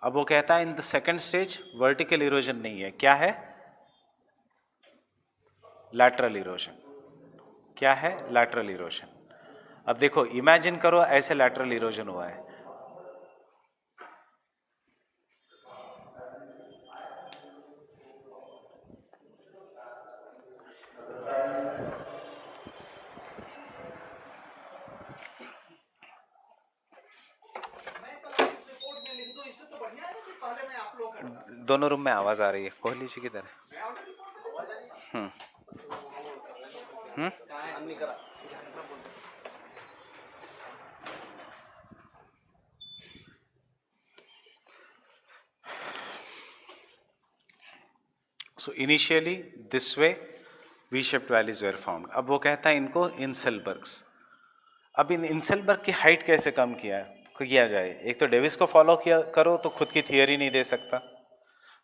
अब वो कहता है in the second stage vertical erosion नहीं है, क्या है? Lateral erosion. क्या है? Lateral erosion. अब देखो, इमेजिन करो ऐसे लैटरल इरोजन हुआ है. दोनों रूम में आवाज आ रही है. कोहली जी किधर है? So initially this way V-shaped valleys were found. अब वो कहता है इनको इंसेलबर्ग्स. अब इन इंसेलबर्ग की हाइट कैसे कम किया जाए? एक तो डेविस को फॉलो किया करो तो खुद की थियरी नहीं दे सकता,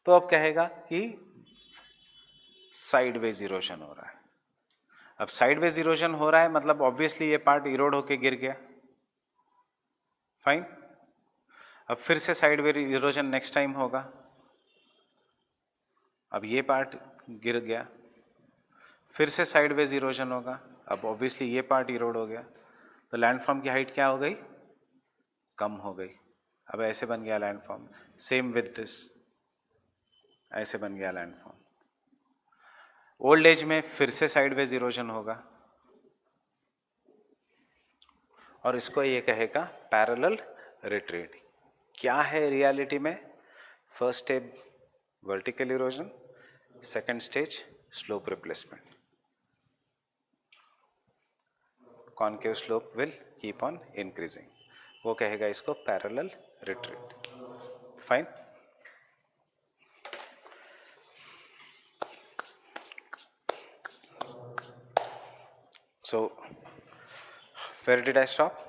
तो अब कहेगा कि साइडवेज इरोजन हो रहा है. अब साइडवेज इरोजन हो रहा है मतलब ऑब्वियसली ये पार्ट इरोड होके गिर गया. फाइन. अब फिर से साइडवेज इरोजन नेक्स्ट टाइम होगा. अब ये पार्ट गिर गया, फिर से साइडवेज इरोजन होगा. अब ऑब्वियसली ये पार्ट इरोड हो गया, तो लैंडफॉर्म की हाइट क्या हो गई? कम हो गई. अब ऐसे बन गया लैंडफॉर्म. सेम विद दिस, ऐसे बन गया लैंडफॉर्म. ओल्ड एज में फिर से साइडवेज इरोजन होगा और इसको ये कहेगा पैरेलल रिट्रीट. क्या है रियलिटी में? First step vertical erosion, second stage slope replacement. Concave slope will keep on increasing. वो कहेगा इसको parallel retreat. Fine. So where did I stop?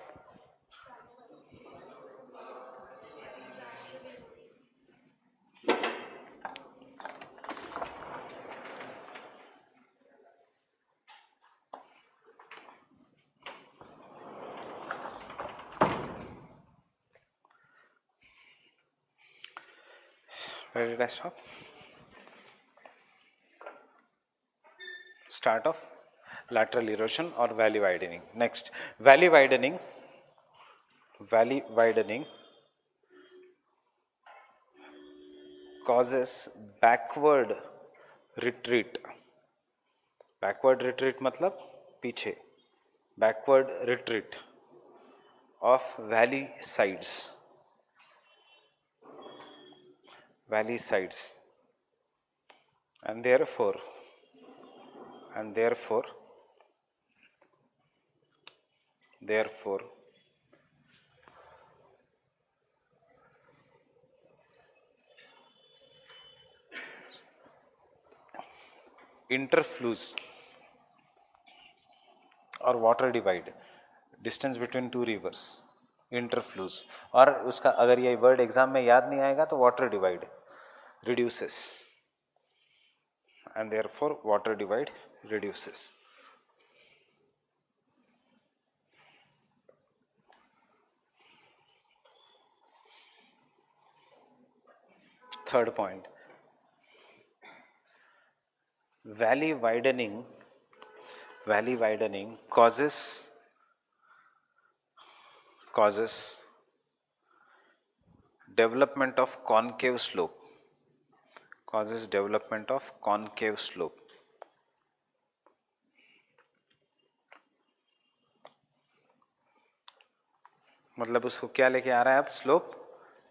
Where did I stop? Start of lateral erosion or valley widening. Next, valley widening causes backward retreat. Backward retreat मतलब पीछे. Backward retreat of valley sides. Valley sides. And therefore interflows or water divide, distance between two rivers, interflows. और उसका अगर ये word exam में याद नहीं आएगा तो water divide reduces, and therefore water divide reduces. Third point, valley widening causes development of concave slope, causes development of concave slope. मतलब उसको क्या लेके आ रहा है अब, स्लोप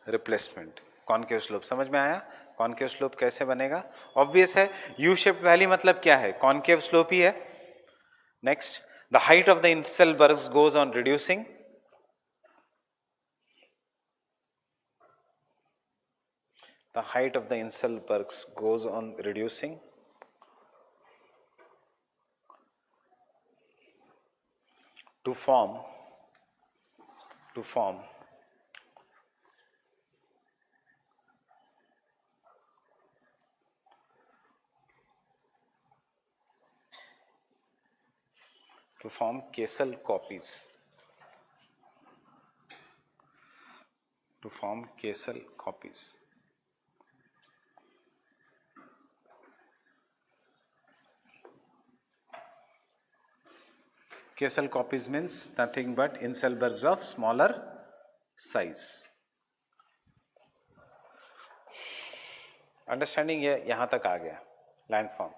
रिप्लेसमेंट, कॉनकेव स्लोप. समझ में आया? कॉनकेव स्लोप कैसे बनेगा? ऑब्वियस है, यू शेप वैली मतलब क्या है, कॉनकेव स्लोप ही है. Next, the height of the inselbergs goes on reducing. The height of the Inselbergs goes on reducing to form Kessel copies. To form Kessel copies. Kessel copies means nothing but Inselbergs of smaller size. Understanding ये यहाँ तक आ गया. Landform.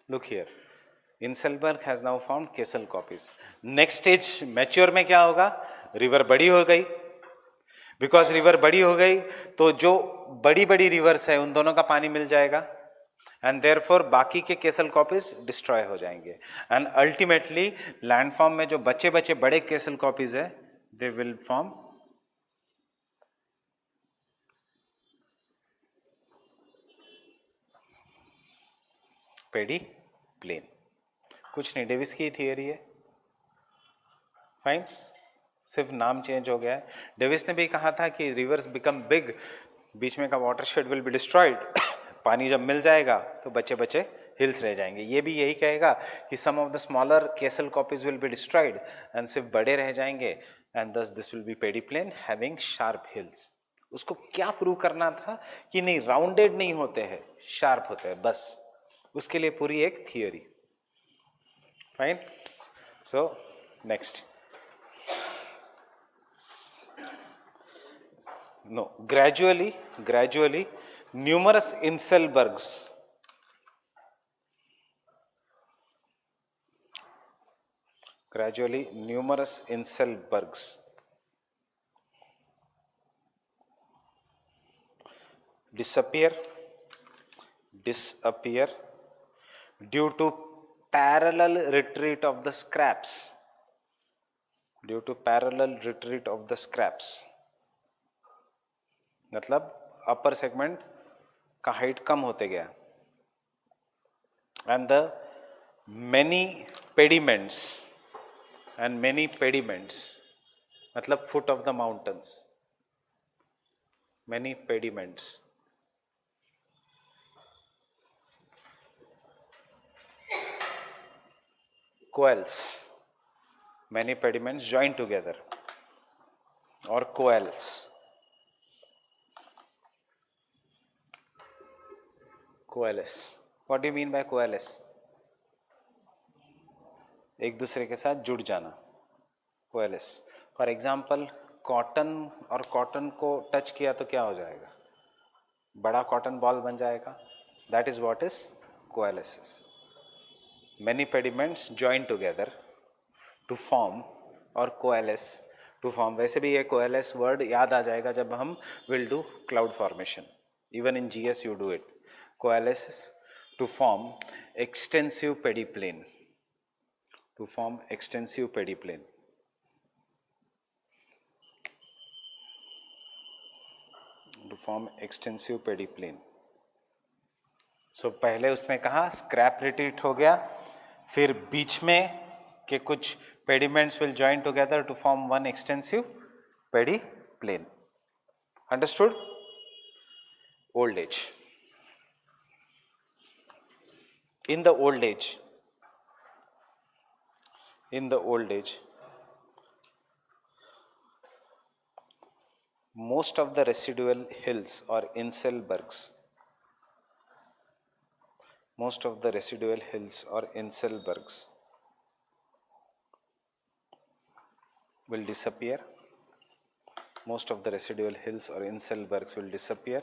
Look here. Inselberg has now formed Kessel copies. Next stage mature में क्या होगा? River बड़ी हो गई. Because river बड़ी हो गई तो जो बड़ी बड़ी rivers है उन दोनों का पानी मिल जाएगा. एंड देयरफॉर बाकी के केसल कॉपीज डिस्ट्रॉय हो जाएंगे. एंड अल्टीमेटली लैंडफॉर्म में जो बचे बचे बड़े केसल कॉपीज है, they will form pediplain. कुछ नहीं, डेविस की थियरी है. फाइन, सिर्फ नाम चेंज हो गया है. डेविस ने भी कहा था कि रिवर्स बिकम बिग, बीच में का वाटरशेड विल बी डिस्ट्रॉयड. पानी जब मिल जाएगा तो बचे बचे हिल्स रह जाएंगे. ये भी यही कहेगा कि some of the smaller castle kopjes will be destroyed and सिर्फ बड़े रह जाएंगे. And thus this will be pediplain having sharp hills. उसको क्या प्रूव करना था कि नहीं, राउंडेड नहीं होते हैं, शार्प होते हैं, बस. उसके लिए पूरी एक theory. Fine. So next, no, gradually numerous Inselbergs disappear due to parallel retreat of the scraps. मतलब अपर सेगमेंट का हाइट कम होते गया. एंड द मेनी पेडिमेंट्स मतलब foot of the mountains, many pediments. Coalesce, many pediments join together और coalesce. Coalesce, what do you mean by coalesce? एक दूसरे के साथ जुड़ जाना. कोएल्स, फॉर एग्जाम्पल कॉटन और कॉटन को टच किया तो क्या हो जाएगा? बड़ा कॉटन बॉल बन जाएगा. That is what is coalescence. Many pediments join together to form, और कोएलिस टू फॉर्म. वैसे भी ये कोएलिस वर्ड याद आ जाएगा जब हम will do cloud formation. Even in GS you do it. Coalesces to form extensive pediplane. To form extensive pediplane. So पहले उसने कहा स्क्रैप रिट्रीट हो गया, फिर बीच में के कुछ pediments will join together to form one extensive pediplain. Understood? Old age. In the old age, most of the residual hills or Inselbergs will disappear most of the residual hills or Inselbergs will disappear,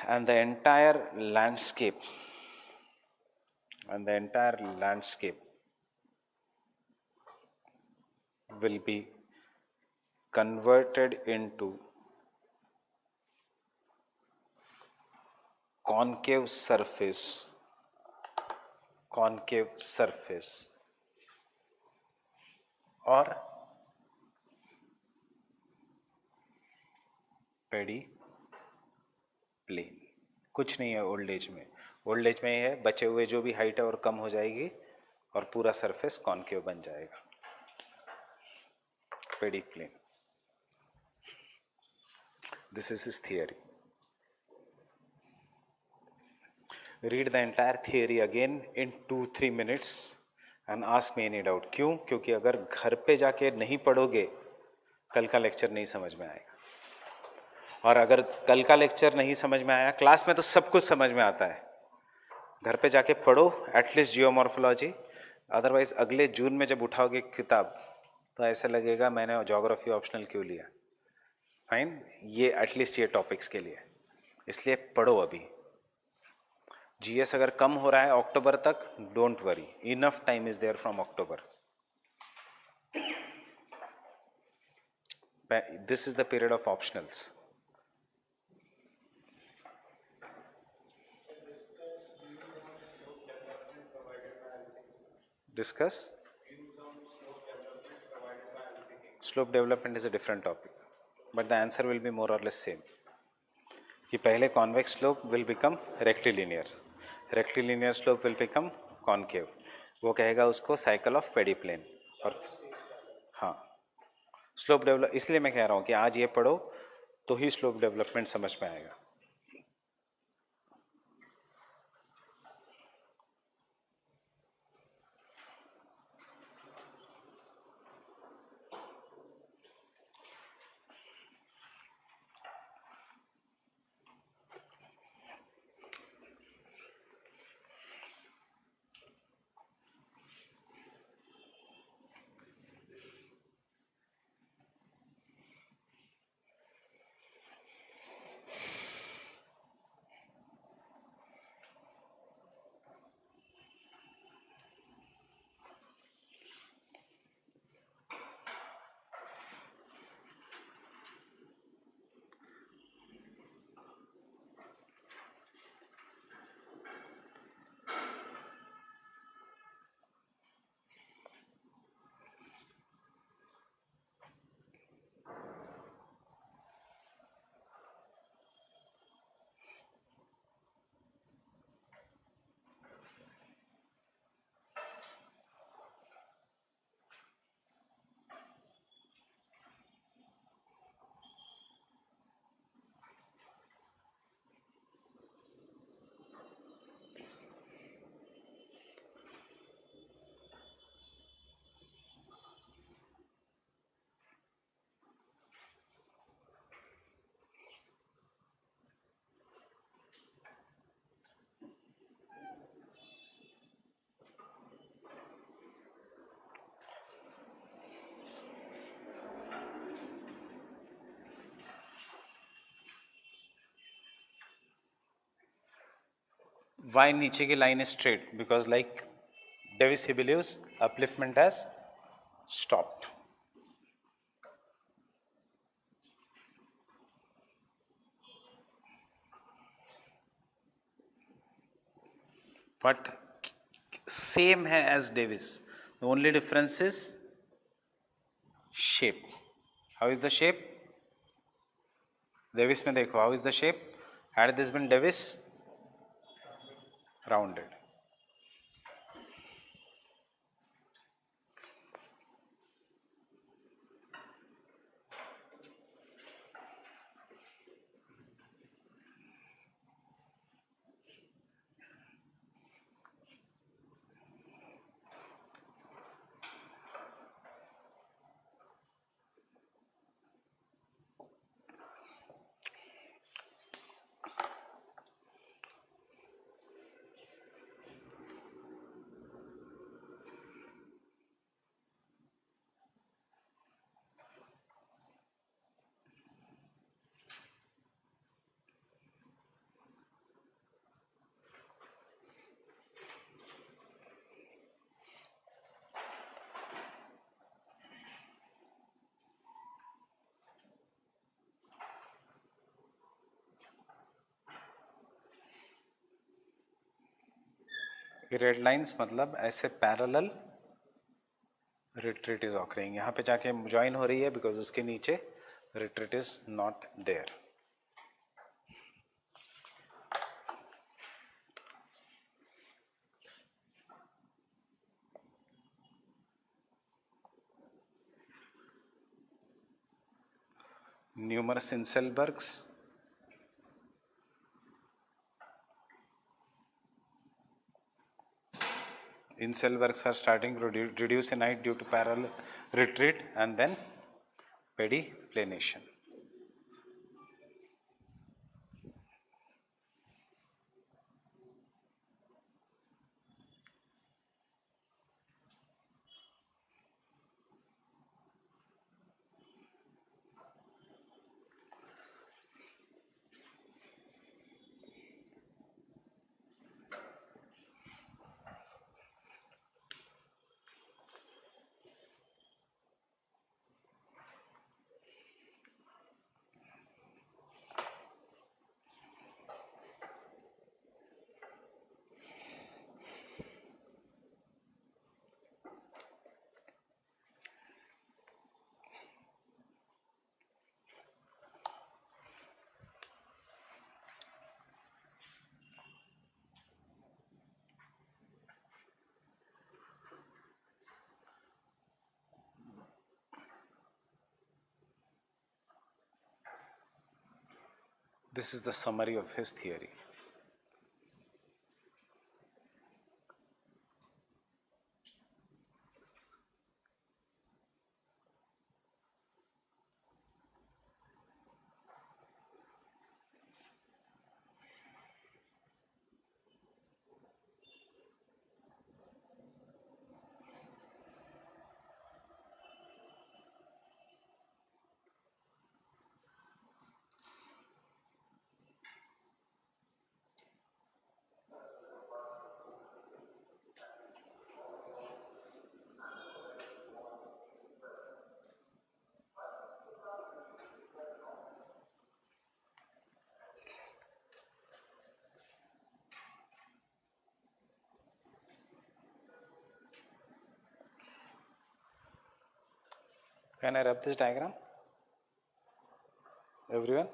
and the entire landscape will be converted into concave surface or pediplain. कुछ नहीं है old age में. Old age में ये है बचे हुए जो भी हाइट है और कम हो जाएगी और पूरा सरफेस कॉन्केव बन जाएगा. Pediplain. This is his theory. Read the entire theory again in 2-3 minutes and ask me any doubt. क्यों? क्योंकि अगर घर पे जाके नहीं पढ़ोगे कल का लेक्चर नहीं समझ में आएगा. और अगर कल का लेक्चर नहीं समझ में आया, क्लास में तो सब कुछ समझ में आता है, घर पे जाके पढ़ो एटलीस्ट जियोमॉर्फोलॉजी. अदरवाइज अगले जून में जब उठाओगे किताब तो ऐसा लगेगा मैंने ज्योग्राफी ऑप्शनल क्यों लिया. फाइन, ये एटलीस्ट ये टॉपिक्स के लिए, इसलिए पढ़ो. अभी जीएस अगर कम हो रहा है अक्टूबर तक, don't worry, enough time is there from October. This is the period of optionals. Discuss slope development is a different topic, but the answer will be more or less same. कि पहले convex slope will become rectilinear, rectilinear slope will become concave. वो कहेगा उसको cycle of pediplane. और हाँ, slope develop, इसलिए मैं कह रहा हूँ कि आज ये पढ़ो तो ही slope development समझ में आएगा. Why नीचे की line is straight? Because like Davis he believes upliftment has stopped. But same है as Davis. The only difference is shape. How is the shape? Davis में देखो, how is the shape? Had this been Davis? Rounded. Red lines मतलब ऐसे parallel retreat is occurring, यहाँ पे जाके join हो रही है बिकॉज उसके नीचे retreat is not there. Numerous Inselbergs. Inselbergs are starting to reduce in height due to parallel retreat and then pediplanation. This is the summary of his theory. Can I rub this diagram? Everyone?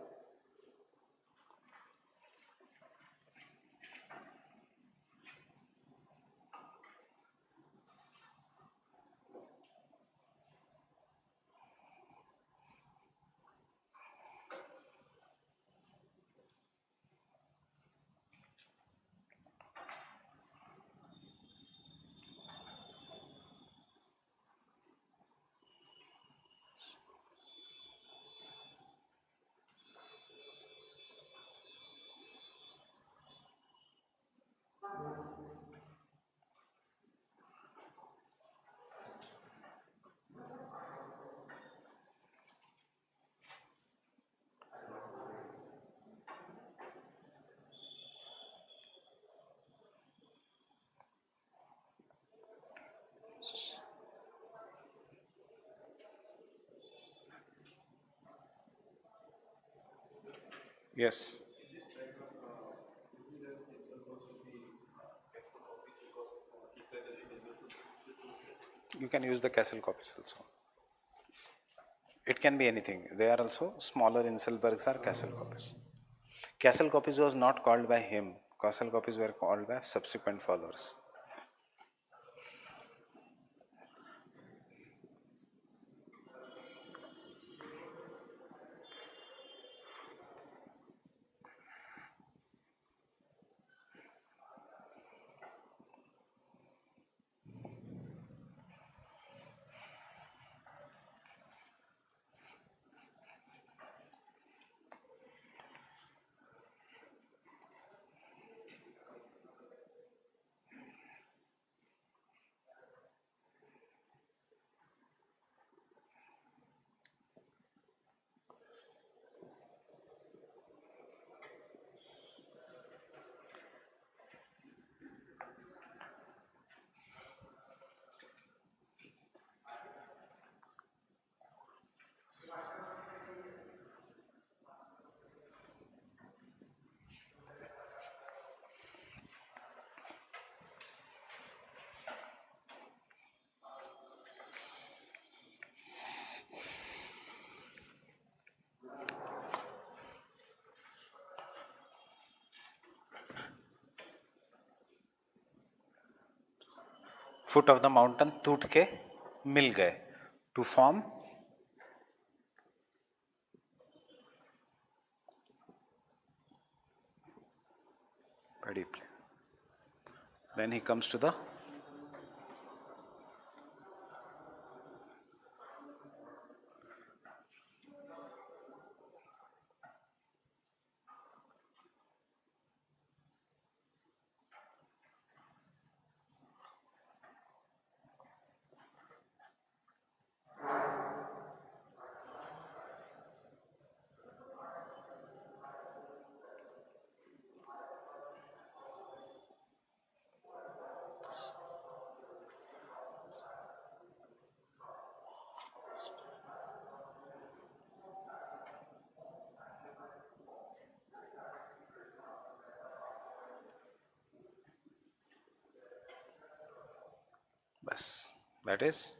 Yes. You can use the Castle copies also. It can be anything. They are also smaller Inselbergs are Castle copies. Castle copies was not called by him. Castle copies were called by subsequent followers. Foot of the mountain टूट के मिल गए to form paddy plain. Then he comes to the बस that is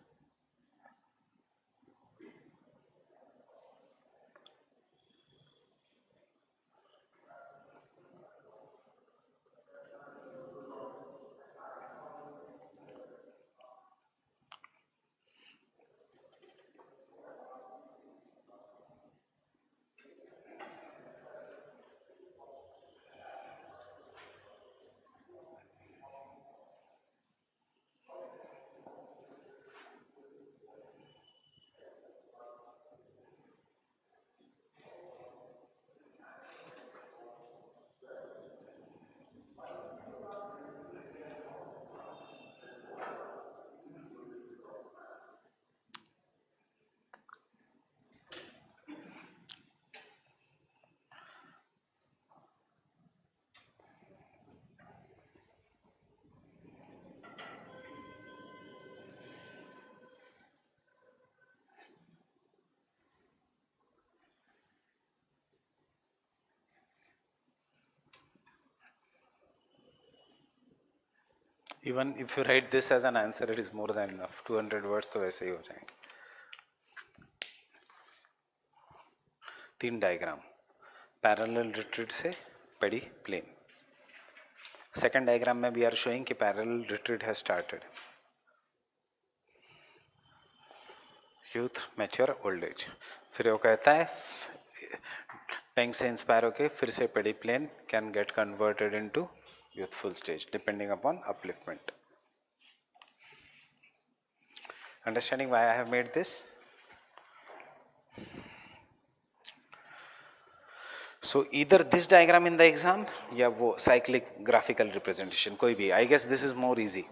even if you write this as an answer it is more than enough 200 words तो वैसे ही हो जाएंगे. 3 diagram parallel retreat से पैडी प्लेन. सेकेंड डायग्राम में we are showing कि parallel retreat has started youth mature old as. फिर वो कहता है पेंग से इंस्पायर होके फिर से pediplain can get converted into youthful stage depending upon upliftment. Understanding why I have made this? So either this diagram in the exam या वो cyclic graphical representation कोई भी. I guess this is more easy.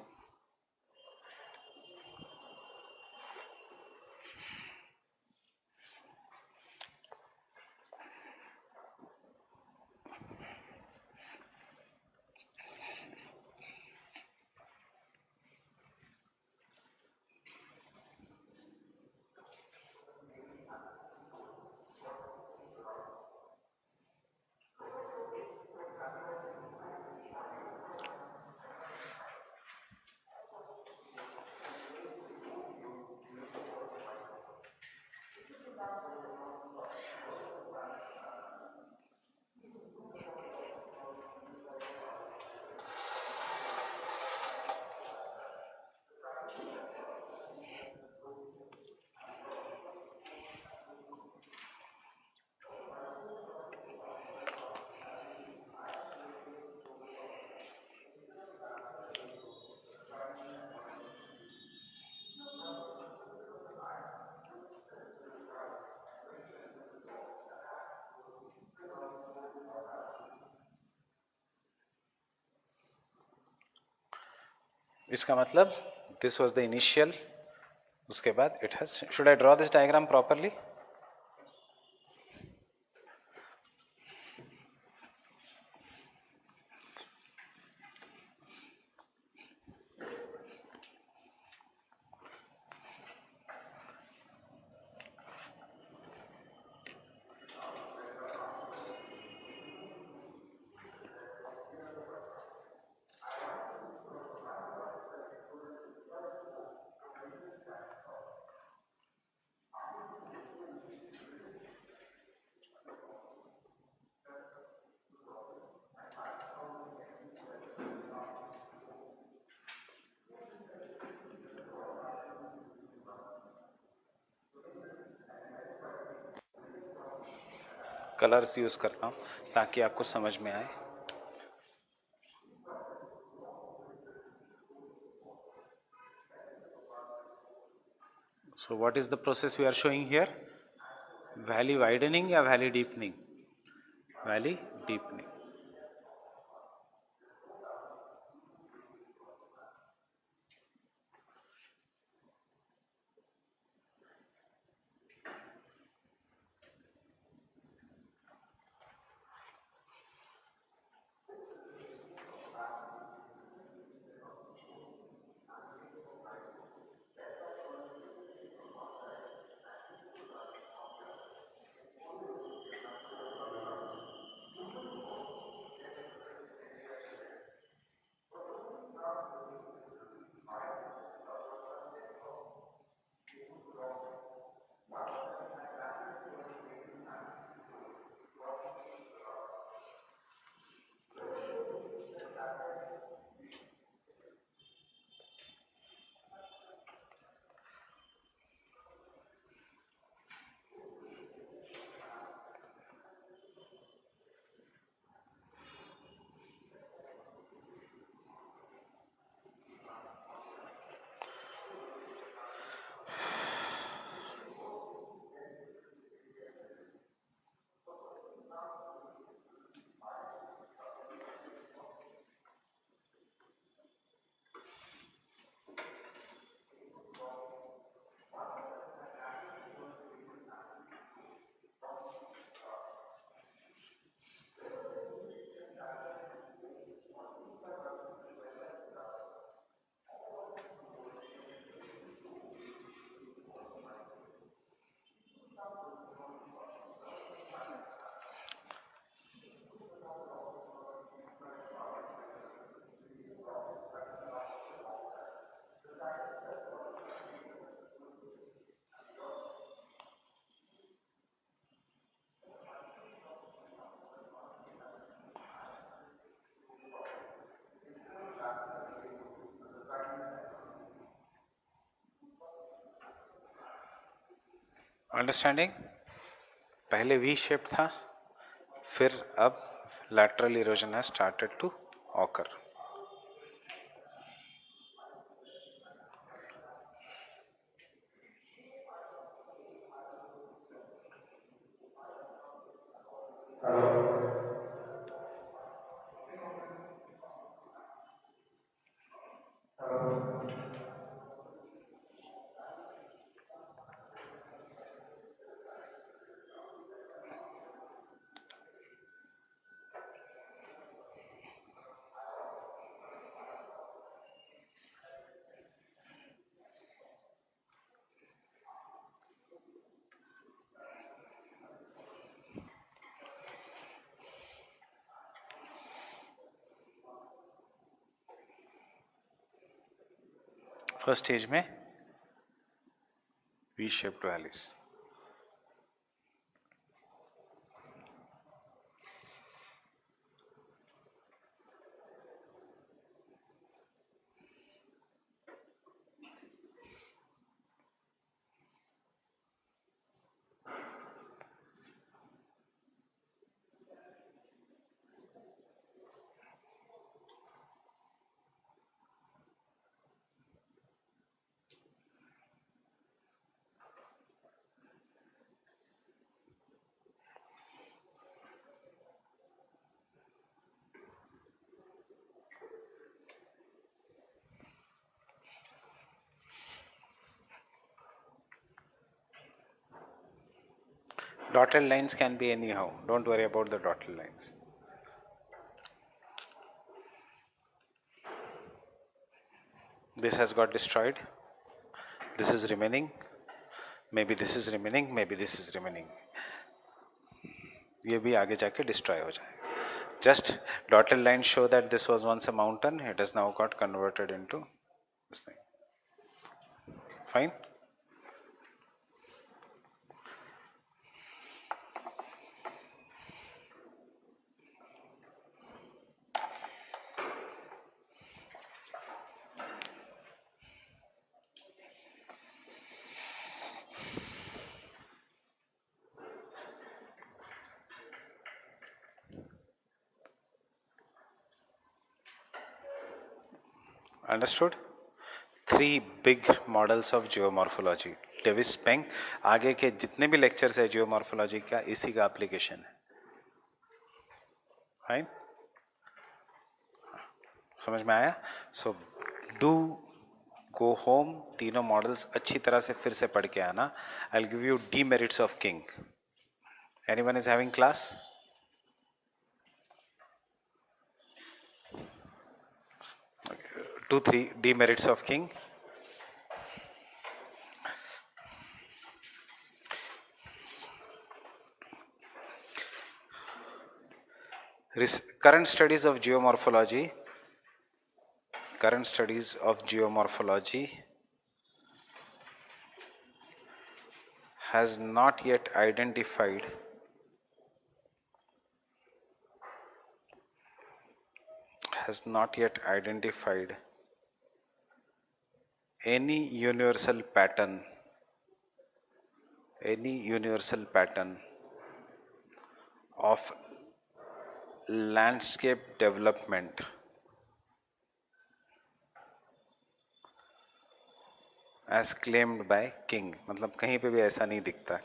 इसका मतलब this was the initial. उसके बाद it has. Should I draw this diagram properly? Colours use करता हूँ ताकि आपको समझ में आए. So what is the process we are showing here? Valley widening या valley deepening? Valley deepening. Understanding? पहले वी शेप था, फिर अब lateral erosion has started to occur. First stage में V shaped valleys. Dotted lines can be anyhow. Don't worry about the dotted lines. This has got destroyed. This is remaining. Maybe this is remaining. Maybe this is remaining. ये भी आगे जाके destroy हो जाए. Just dotted lines show that this was once a mountain. It has now got converted into this thing. Fine. Understood? 3 big models of geomorphology. Davis Penck. आगे के जितने भी लेक्चर्स है जियोमॉर्फोलॉजी का, इसी का एप्लीकेशन है. समझ में आया? सो डू गो होम, तीनों मॉडल्स अच्छी तरह से फिर से पढ़ के आना. I will give you demerits of king. Anyone is having class? 2-3 demerits of king. Current studies of geomorphology has not yet identified any universal pattern of landscape development as claimed by king. मतलब कहीं पे भी ऐसा नहीं दिखता.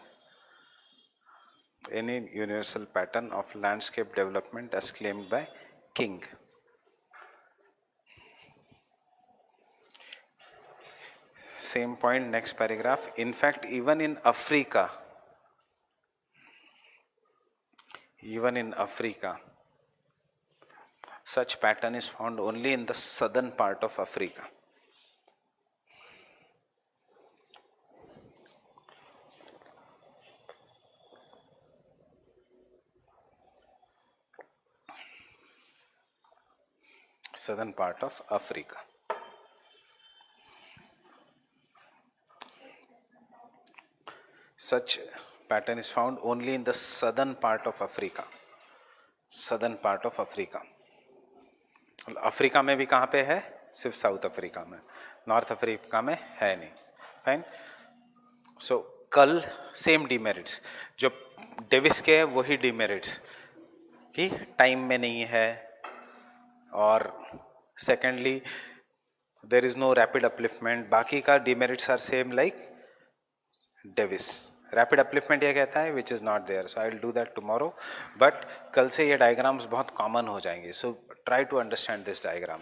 Any universal pattern of landscape development as claimed by king. Same point, next paragraph. In fact, even in Africa, such pattern is found only in the southern part of Africa. Southern part of Africa. Such pattern is found only in the southern part of Africa. Southern part of Africa. Africa में भी कहाँ पे है? सिर्फ south Africa में. North Africa में है नहीं. फाइन. सो कल सेम डीमेरिट्स जो डेविस के हैं वही डीमेरिट्स कि टाइम में नहीं है, और secondly there is no rapid upliftment. बाकी का demerits are same like Davis. Rapid upliftment ये कहता है which is not there. So I will do that tomorrow. But कल से ये डायग्राम्स बहुत कॉमन हो जाएंगे. So try to understand this diagram.